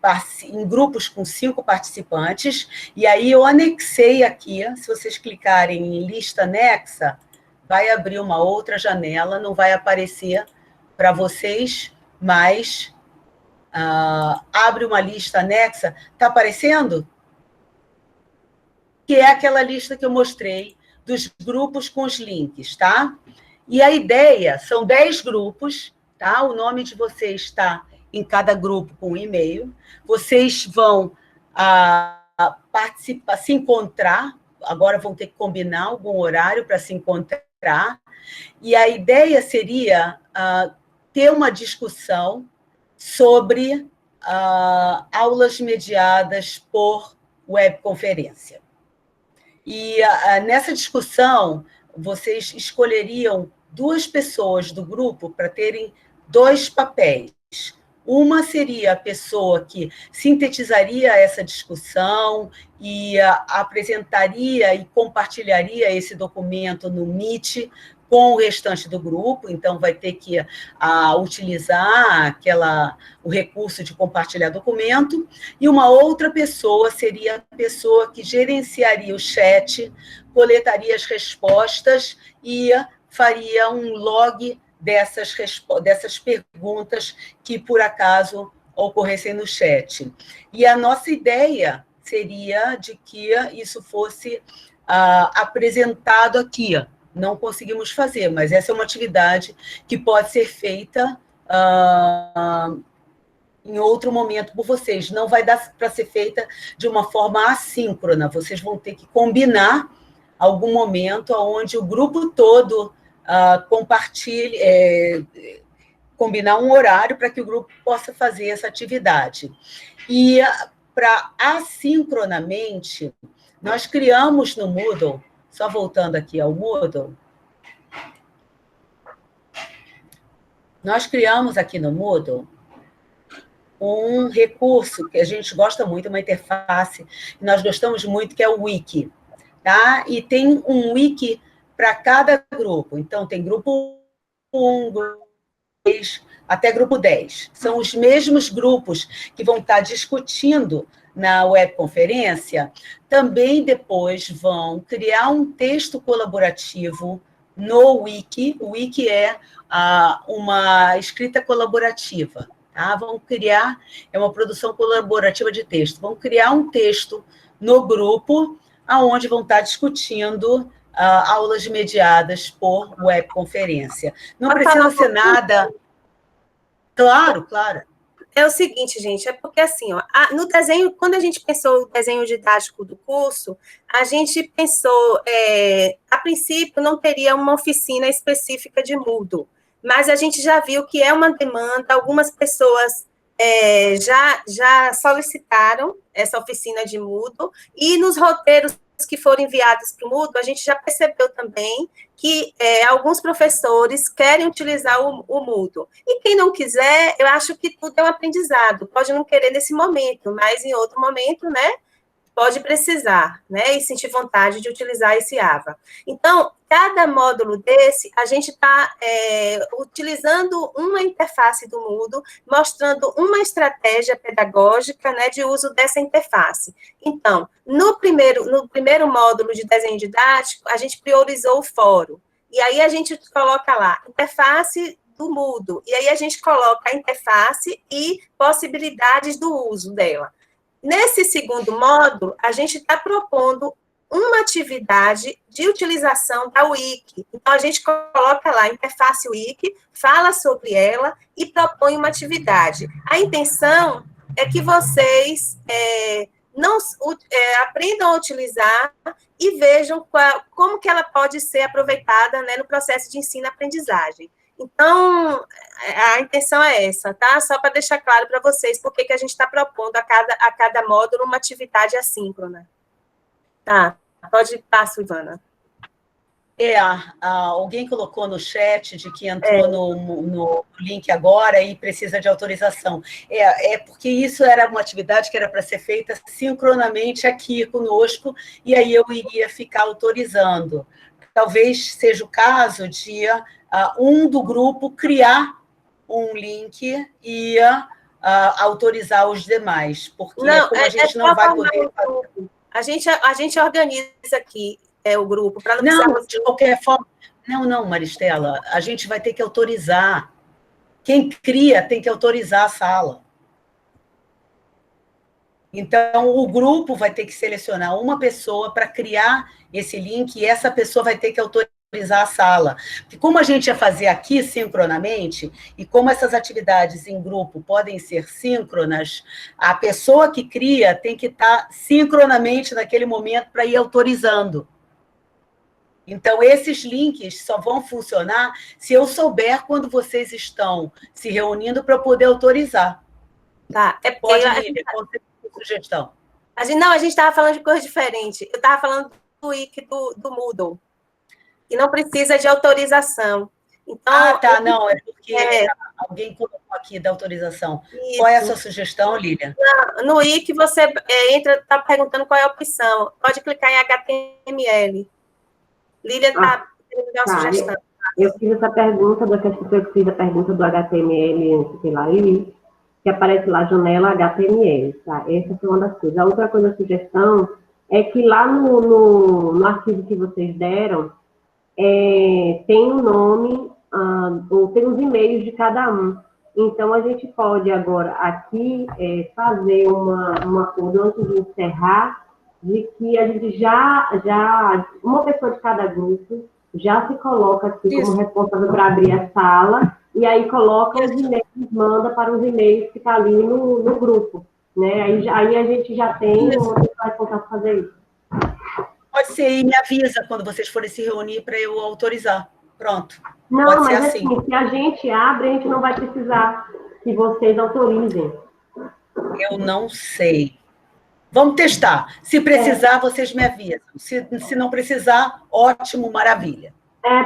[SPEAKER 1] grupos com 5 participantes, e aí eu anexei aqui, se vocês clicarem em lista anexa, vai abrir uma outra janela, não vai aparecer para vocês, mas abre uma lista anexa, está aparecendo? Que é aquela lista que eu mostrei dos grupos com os links, tá? E a ideia, são 10 grupos, tá? O nome de vocês está em cada grupo com um e-mail. Vocês vão participar, se encontrar, agora vão ter que combinar algum horário para se encontrar, e a ideia seria ter uma discussão sobre aulas mediadas por webconferência. E nessa discussão, vocês escolheriam 2 pessoas do grupo para terem 2 papéis. Uma seria a pessoa que sintetizaria essa discussão e apresentaria e compartilharia esse documento no Meet com o restante do grupo, então vai ter que utilizar o recurso de compartilhar documento, e uma outra pessoa seria a pessoa que gerenciaria o chat, coletaria as respostas e faria um log dessas perguntas que, por acaso, ocorressem no chat. E a nossa ideia seria de que isso fosse apresentado aqui. Não conseguimos fazer, mas essa é uma atividade que pode ser feita em outro momento por vocês. Não vai dar para ser feita de uma forma assíncrona. Vocês vão ter que combinar algum momento onde o grupo todo compartilhe, combinar um horário para que o grupo possa fazer essa atividade. E para assincronamente, nós criamos no Moodle, só voltando aqui ao Moodle, nós criamos aqui no Moodle um recurso que a gente gosta muito, uma interface que nós gostamos muito, que é o Wiki, tá? E tem um Wiki para cada grupo. Então, tem grupo 1, grupo 2, até grupo 10. São os mesmos grupos que vão estar discutindo na webconferência, também depois vão criar um texto colaborativo no Wiki. O Wiki é uma escrita colaborativa, tá? Vão criar, é uma produção colaborativa de texto, vão criar um texto no grupo, onde vão estar discutindo aulas mediadas por webconferência. Não precisa ser nada... Claro, claro.
[SPEAKER 2] É o seguinte, gente, é porque assim, ó, no desenho, quando a gente pensou o desenho didático do curso, a gente pensou, a princípio, não teria uma oficina específica de Moodle, mas a gente já viu que é uma demanda, algumas pessoas já solicitaram essa oficina de Moodle, e nos roteiros que foram enviados para o Moodle, a gente já percebeu também que alguns professores querem utilizar o Moodle. E quem não quiser, eu acho que tudo é um aprendizado. Pode não querer nesse momento, mas em outro momento, né, pode precisar, né, e sentir vontade de utilizar esse AVA. Então, cada módulo desse, a gente está utilizando uma interface do Moodle, mostrando uma estratégia pedagógica, né, de uso dessa interface. Então, no primeiro módulo de desenho didático, a gente priorizou o fórum. E aí a gente coloca lá, interface do Moodle. E aí a gente coloca a interface e possibilidades do uso dela. Nesse segundo módulo, a gente está propondo uma atividade de utilização da Wiki. Então, a gente coloca lá a interface Wiki, fala sobre ela e propõe uma atividade. A intenção é que vocês aprendam a utilizar e vejam como que ela pode ser aproveitada, né, no processo de ensino-aprendizagem. Então, a intenção é essa, tá? Só para deixar claro para vocês por que a gente está propondo a cada módulo uma atividade assíncrona. Tá. Pode passar, Ivana.
[SPEAKER 1] Alguém colocou no chat de que entrou no link agora e precisa de autorização. Porque isso era uma atividade que era para ser feita sincronamente aqui conosco, e aí eu iria ficar autorizando. Talvez seja o caso de um do grupo criar um link e autorizar os demais, porque
[SPEAKER 2] Não,
[SPEAKER 1] como a gente não vai poder...
[SPEAKER 2] A gente organiza aqui o grupo, para
[SPEAKER 1] não de qualquer forma. Não, Maristela, a gente vai ter que autorizar. Quem cria tem que autorizar a sala. Então, o grupo vai ter que selecionar uma pessoa para criar esse link, e essa pessoa vai ter que autorizar a sala. Porque como a gente ia fazer aqui sincronamente, e como essas atividades em grupo podem ser síncronas, a pessoa que cria tem que estar sincronamente naquele momento para ir autorizando. Então, esses links só vão funcionar se eu souber quando vocês estão se reunindo para poder autorizar.
[SPEAKER 2] Tá,
[SPEAKER 1] Pode, Lília, qual é a sugestão?
[SPEAKER 2] A gente estava falando de coisa diferente. Eu estava falando do wiki do Moodle. E não precisa de autorização. Então,
[SPEAKER 1] não, é porque alguém colocou aqui da autorização. Isso. Qual é a sua sugestão, Lília?
[SPEAKER 2] No wiki você está perguntando qual é a opção. Pode clicar em HTML. Lília está dando uma sugestão.
[SPEAKER 10] Eu fiz essa pergunta, eu fiz a pergunta do HTML, sei lá, que aparece lá, janela HTML, tá? Essa foi uma das coisas. A outra coisa, a sugestão, é que lá no arquivo que vocês deram, tem um nome, ou tem os e-mails de cada um. Então, a gente pode agora aqui fazer um acordo antes de encerrar, de que a gente já uma pessoa de cada grupo já se coloca aqui como responsável para abrir a sala, e aí coloca os e-mails, manda para os e-mails que ficar ali no grupo, né? Aí a gente já tem uma pessoa responsável para fazer isso.
[SPEAKER 1] Pode ser, e me avisa quando vocês forem se reunir para eu autorizar. Pronto.
[SPEAKER 10] Não,
[SPEAKER 1] pode ser
[SPEAKER 10] mas
[SPEAKER 1] assim,
[SPEAKER 10] se a gente abre, a gente não vai precisar que vocês autorizem.
[SPEAKER 1] Eu não sei. Vamos testar. Se precisar, vocês me avisam. Se não precisar, ótimo, maravilha.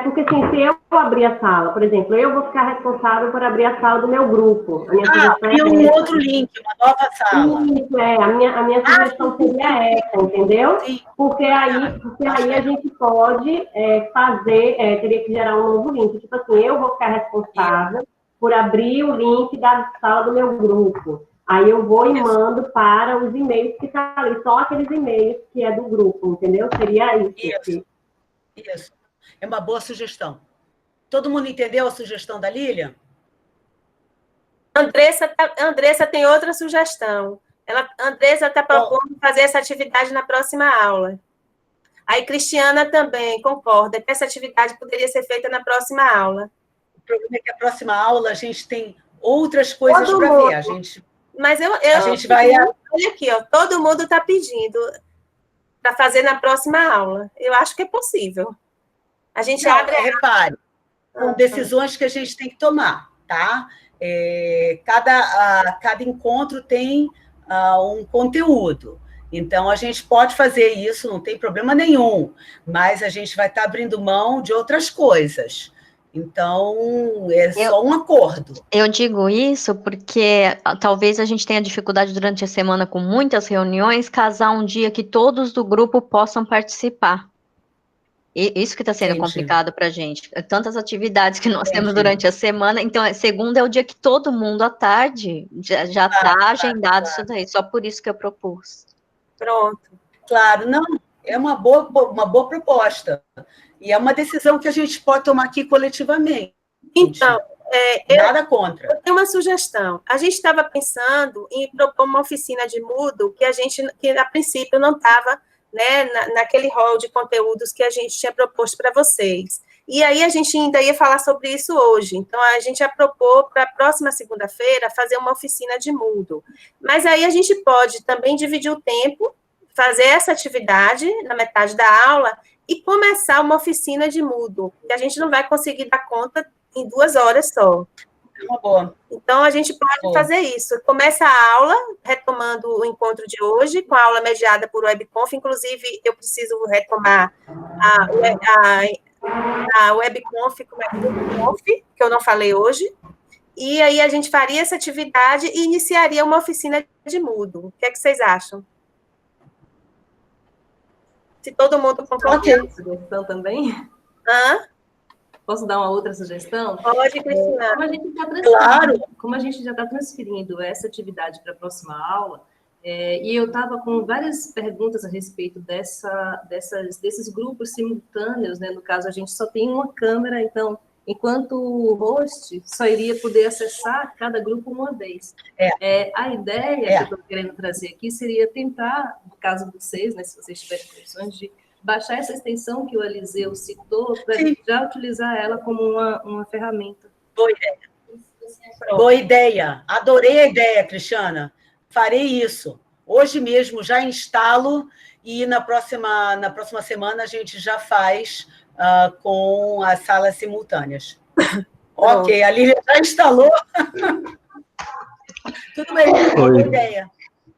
[SPEAKER 10] Porque assim, se eu abrir a sala, por exemplo, eu vou ficar responsável por abrir a sala do meu grupo.
[SPEAKER 1] E um outro link, uma nova sala.
[SPEAKER 10] Isso, a minha sugestão seria essa, entendeu? Sim. Porque aí a gente pode fazer, teria que gerar um novo link. Tipo assim, eu vou ficar responsável por abrir o link da sala do meu grupo. Aí eu vou e mando para os e-mails que estão ali, só aqueles e-mails que é do grupo, entendeu? Seria isso.
[SPEAKER 1] Isso. É uma boa sugestão. Todo mundo entendeu a sugestão da Lília?
[SPEAKER 2] Andressa tem outra sugestão. Andressa está propondo fazer essa atividade na próxima aula. Aí Cristiana também concorda que essa atividade poderia ser feita na próxima aula.
[SPEAKER 1] O problema é que a próxima aula a gente tem outras coisas para ver.
[SPEAKER 2] Mas
[SPEAKER 1] a gente vai...
[SPEAKER 2] Olha aqui, todo mundo está pedindo para fazer na próxima aula. Eu acho que é possível. A gente abre...
[SPEAKER 1] Repare, são decisões que a gente tem que tomar, tá? Cada encontro tem um conteúdo. Então, a gente pode fazer isso, não tem problema nenhum, mas a gente vai estar abrindo mão de outras coisas. Então, só um acordo.
[SPEAKER 11] Eu digo isso porque talvez a gente tenha dificuldade durante a semana com muitas reuniões, casar um dia que todos do grupo possam participar. Isso que está sendo complicado para a gente. Tantas atividades que nós temos durante a semana. Então, segunda é o dia que todo mundo, à tarde, já está agendado isso daí. Só por isso que eu propus.
[SPEAKER 2] Pronto.
[SPEAKER 1] Claro, não, é uma boa proposta. E é uma decisão que a gente pode tomar aqui coletivamente.
[SPEAKER 2] Então,
[SPEAKER 1] nada contra.
[SPEAKER 2] Eu tenho uma sugestão. A gente estava pensando em propor uma oficina de Moodle que a princípio não estava, né, naquele rol de conteúdos que a gente tinha proposto para vocês. E aí a gente ainda ia falar sobre isso hoje. Então, a gente já propôs para a próxima segunda-feira fazer uma oficina de Moodle. Mas aí a gente pode também dividir o tempo, fazer essa atividade na metade da aula e começar uma oficina de Moodle, que a gente não vai conseguir dar conta em 2 horas só.
[SPEAKER 1] É uma boa.
[SPEAKER 2] Então, a gente pode fazer isso. Começa a aula, retomando o encontro de hoje, com a aula mediada por WebConf. Inclusive, eu preciso retomar a WebConf, como é WebConf, que eu não falei hoje. E aí a gente faria essa atividade e iniciaria uma oficina de Moodle. O que é que vocês acham? Se todo mundo concordar.
[SPEAKER 5] Okay. Sugestão também?
[SPEAKER 2] Hã?
[SPEAKER 5] Posso dar uma outra sugestão?
[SPEAKER 2] Pode, Cristina.
[SPEAKER 5] Como a gente já está transferindo essa atividade para a próxima aula, e eu estava com várias perguntas a respeito desses grupos simultâneos, né? No caso, a gente só tem uma câmera, então, enquanto host, só iria poder acessar cada grupo uma vez. A ideia que eu estou querendo trazer aqui seria tentar, no caso de vocês, né, se vocês tiverem condições, de baixar essa extensão que o Eliseu citou, para já utilizar ela como uma ferramenta.
[SPEAKER 1] Boa ideia. Boa ideia. Adorei a ideia, Cristiana. Farei isso. Hoje mesmo já instalo e na próxima semana a gente já faz com as salas simultâneas. Ok, a Lília já instalou. Tudo bem, boa ideia.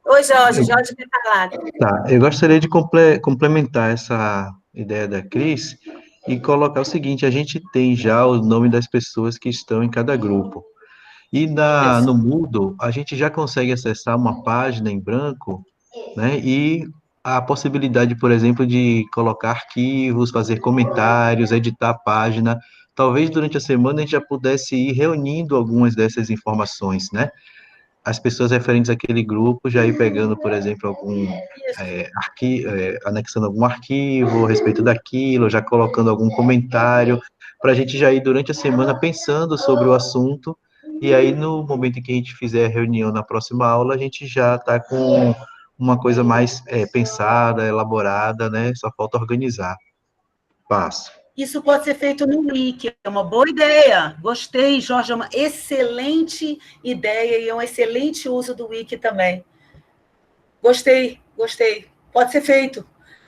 [SPEAKER 2] Oi, Jorge quer falar.
[SPEAKER 12] Tá, eu gostaria de complementar essa ideia da Cris e colocar o seguinte: a gente tem já o nome das pessoas que estão em cada grupo. E no Moodle, a gente já consegue acessar uma página em branco, né? E a possibilidade, por exemplo, de colocar arquivos, fazer comentários, editar a página. Talvez durante a semana a gente já pudesse ir reunindo algumas dessas informações, né? As pessoas referentes àquele grupo já ir pegando, por exemplo, algum anexando algum arquivo a respeito daquilo, já colocando algum comentário, para a gente já ir durante a semana pensando sobre o assunto, e aí no momento em que a gente fizer a reunião na próxima aula, a gente já está com uma coisa mais pensada, elaborada, né? Só falta organizar. Passo.
[SPEAKER 1] Isso pode ser feito no Wiki, é uma boa ideia. Gostei, Jorge, é uma excelente ideia e é um excelente uso do Wiki também. Gostei. Pode ser feito.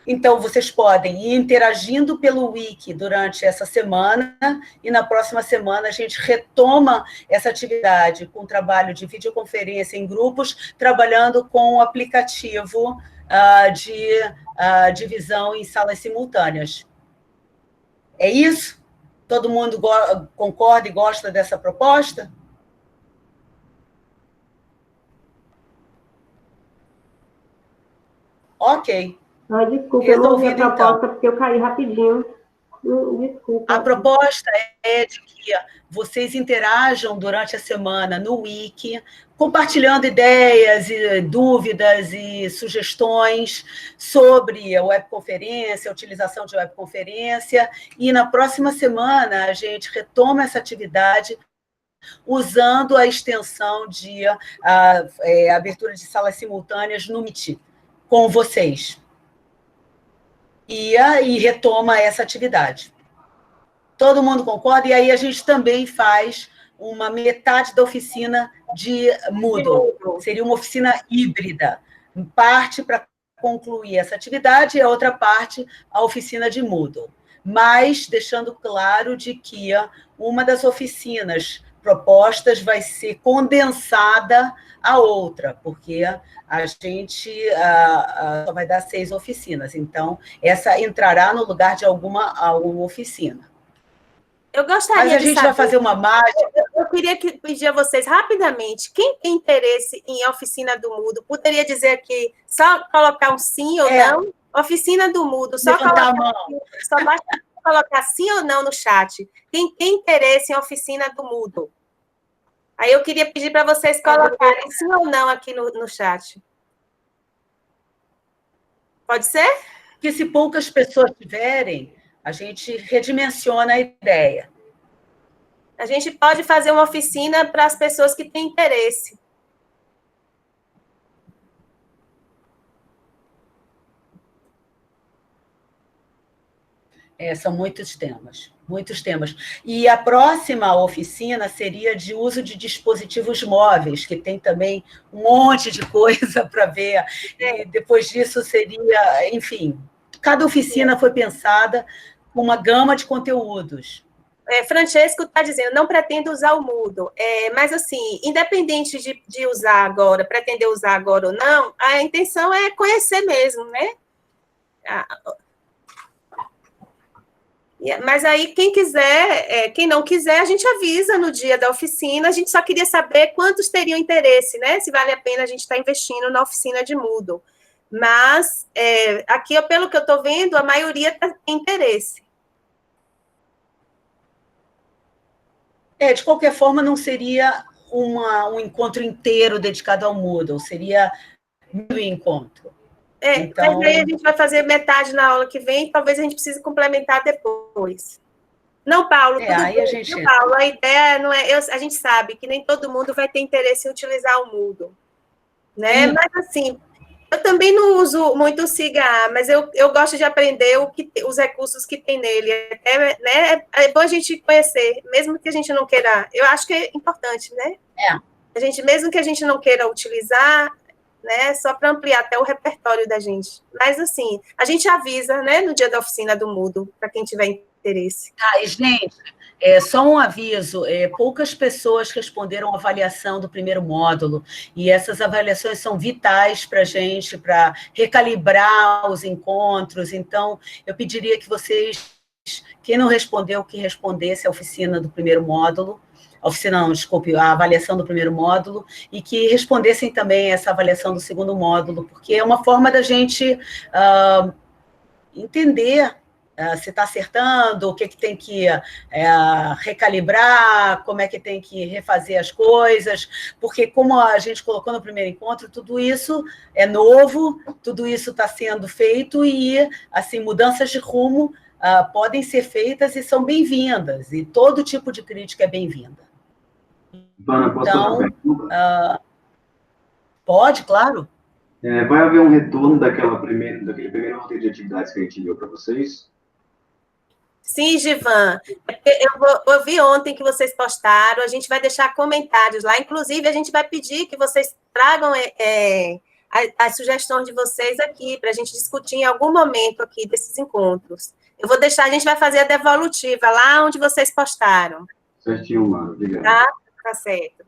[SPEAKER 1] Então, vocês podem ir interagindo pelo Wiki durante essa semana e na próxima semana a gente retoma essa atividade com o trabalho de videoconferência em grupos, trabalhando com o aplicativo de divisão em salas simultâneas. É isso? Todo mundo concorda e gosta dessa proposta? Ok.
[SPEAKER 10] Desculpa, eu não ouvi a proposta porque eu caí rapidinho. Desculpa.
[SPEAKER 1] A proposta é de que vocês interajam durante a semana no Wiki, compartilhando ideias e dúvidas e sugestões sobre a webconferência, a utilização de webconferência, e na próxima semana a gente retoma essa atividade usando a extensão de abertura de salas simultâneas no Meet com vocês. E retoma essa atividade. Todo mundo concorda? E aí a gente também faz uma metade da oficina de Moodle. Seria uma oficina híbrida. Parte para concluir essa atividade e a outra parte a oficina de Moodle. Mas deixando claro de que uma das oficinas propostas vai ser condensada à outra, porque a gente só vai dar 6 oficinas. Então, essa entrará no lugar de alguma oficina.
[SPEAKER 2] Eu gostaria
[SPEAKER 1] Mas a gente vai fazer uma mágica.
[SPEAKER 2] Eu queria pedir a vocês, rapidamente, quem tem interesse em oficina do Moodle, poderia dizer aqui, só colocar um sim ou não? Oficina do Moodle, só colocar, só basta colocar sim ou não no chat. Quem tem interesse em oficina do Moodle? Aí eu queria pedir para vocês colocarem sim ou não aqui no chat. Pode ser?
[SPEAKER 1] Que se poucas pessoas tiverem, a gente redimensiona a ideia.
[SPEAKER 2] A gente pode fazer uma oficina para as pessoas que têm interesse.
[SPEAKER 1] São muitos temas. E a próxima oficina seria de uso de dispositivos móveis, que tem também um monte de coisa para ver. E depois disso seria, enfim, cada oficina foi pensada com uma gama de conteúdos.
[SPEAKER 2] Francesco está dizendo, não pretendo usar o Moodle, mas assim, independente de usar agora, pretender usar agora ou não, a intenção é conhecer mesmo, né? Mas aí, quem quiser, quem não quiser, a gente avisa no dia da oficina, a gente só queria saber quantos teriam interesse, né? Se vale a pena a gente estar investindo na oficina de Moodle. Mas, aqui, pelo que eu estou vendo, a maioria tem interesse.
[SPEAKER 1] De qualquer forma, não seria um encontro inteiro dedicado ao Moodle, seria um encontro.
[SPEAKER 2] Então... Mas aí a gente vai fazer metade na aula que vem, talvez a gente precise complementar depois. Não, Paulo, tudo
[SPEAKER 1] aí
[SPEAKER 2] bem,
[SPEAKER 1] a gente...
[SPEAKER 2] viu, Paulo? A ideia não é... a gente sabe que nem todo mundo vai ter interesse em utilizar o Moodle, né?
[SPEAKER 1] Sim.
[SPEAKER 2] Mas, assim, eu também não uso muito o SIGA, mas eu gosto de aprender os recursos que tem nele. Né? É bom a gente conhecer, mesmo que a gente não queira... Eu acho que é importante, né? Mesmo que a gente não queira utilizar... né, só para ampliar até o repertório da gente. Mas, assim, a gente avisa, né, no dia da oficina do Moodle, para quem tiver interesse.
[SPEAKER 1] E, gente, só um aviso, poucas pessoas responderam a avaliação do primeiro módulo, e essas avaliações são vitais para a gente, para recalibrar os encontros, então, eu pediria que vocês, quem não respondeu, que respondesse a oficina do primeiro módulo, a avaliação do primeiro módulo, e que respondessem também essa avaliação do segundo módulo, porque é uma forma da gente entender se está acertando, o que tem que recalibrar, como é que tem que refazer as coisas, porque como a gente colocou no primeiro encontro, tudo isso é novo, tudo isso está sendo feito e, assim, mudanças de rumo podem ser feitas e são bem-vindas, e todo tipo de crítica é bem-vinda.
[SPEAKER 13] Ivana, posso fazer uma pergunta?
[SPEAKER 1] Pode, claro.
[SPEAKER 13] Vai haver um retorno daquele primeiro roteiro de atividades que a gente enviou para vocês?
[SPEAKER 2] Sim, Givan. Eu vi ontem que vocês postaram, a gente vai deixar comentários lá, inclusive a gente vai pedir que vocês tragam as sugestões de vocês aqui, para a gente discutir em algum momento aqui desses encontros. Eu vou deixar, a gente vai fazer a devolutiva lá onde vocês postaram.
[SPEAKER 13] Certinho, Mara, obrigado.
[SPEAKER 2] Tá certo.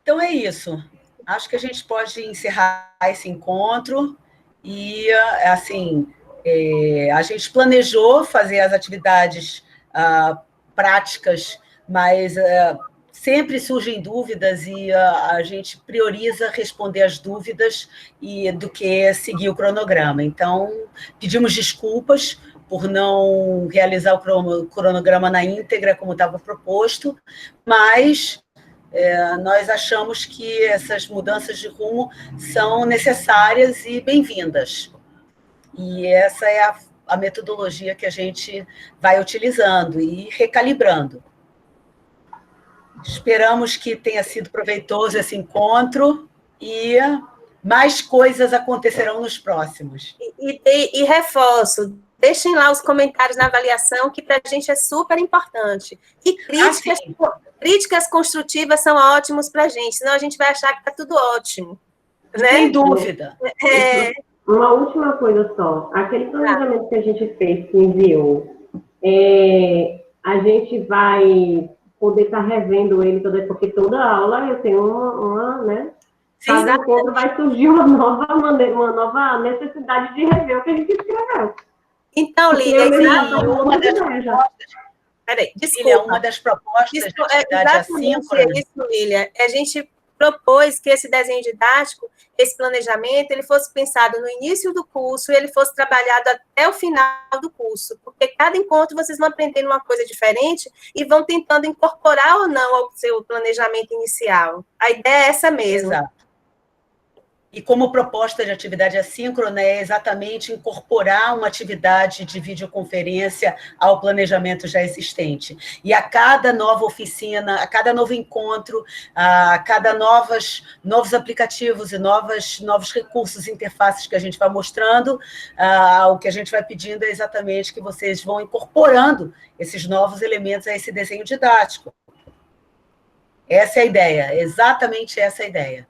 [SPEAKER 1] Então é isso. Acho que a gente pode encerrar esse encontro e, assim, a gente planejou fazer as atividades práticas, mas sempre surgem dúvidas e a gente prioriza responder as dúvidas do que seguir o cronograma. Então, pedimos desculpas por não realizar o cronograma na íntegra, como estava proposto, mas nós achamos que essas mudanças de rumo são necessárias e bem-vindas. E essa é a metodologia que a gente vai utilizando e recalibrando. Esperamos que tenha sido proveitoso esse encontro e mais coisas acontecerão nos próximos.
[SPEAKER 2] E reforço, deixem lá os comentários na avaliação, que para a gente é super importante. E críticas construtivas são ótimos para a gente, senão a gente vai achar que está tudo ótimo. Né?
[SPEAKER 1] Sem dúvida.
[SPEAKER 10] Uma última coisa só. Aquele planejamento que a gente fez, que enviou, a gente vai poder estar revendo ele, porque toda aula eu tenho né? Cada encontro vai surgir uma nova necessidade de rever o que a gente escreveu.
[SPEAKER 2] Então, Lília,
[SPEAKER 1] uma das propostas de atividade assíncrona.
[SPEAKER 2] Isso, Lília. A gente propôs que esse desenho didático, esse planejamento, ele fosse pensado no início do curso e ele fosse trabalhado até o final do curso, porque cada encontro vocês vão aprendendo uma coisa diferente e vão tentando incorporar ou não ao seu planejamento inicial. A ideia é essa mesmo.
[SPEAKER 1] Exato. E como proposta de atividade assíncrona é exatamente incorporar uma atividade de videoconferência ao planejamento já existente. E a cada nova oficina, a cada novo encontro, a cada novos aplicativos e novos recursos, interfaces que a gente vai mostrando, o que a gente vai pedindo é exatamente que vocês vão incorporando esses novos elementos a esse desenho didático. Essa é a ideia, exatamente essa é a ideia.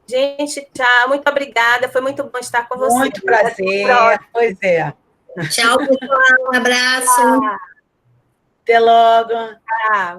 [SPEAKER 2] Gente, tchau, muito obrigada, foi muito bom estar com vocês.
[SPEAKER 1] Muito prazer, pois é.
[SPEAKER 8] Tchau, pessoal. Um abraço.
[SPEAKER 1] Até logo.
[SPEAKER 2] Ah,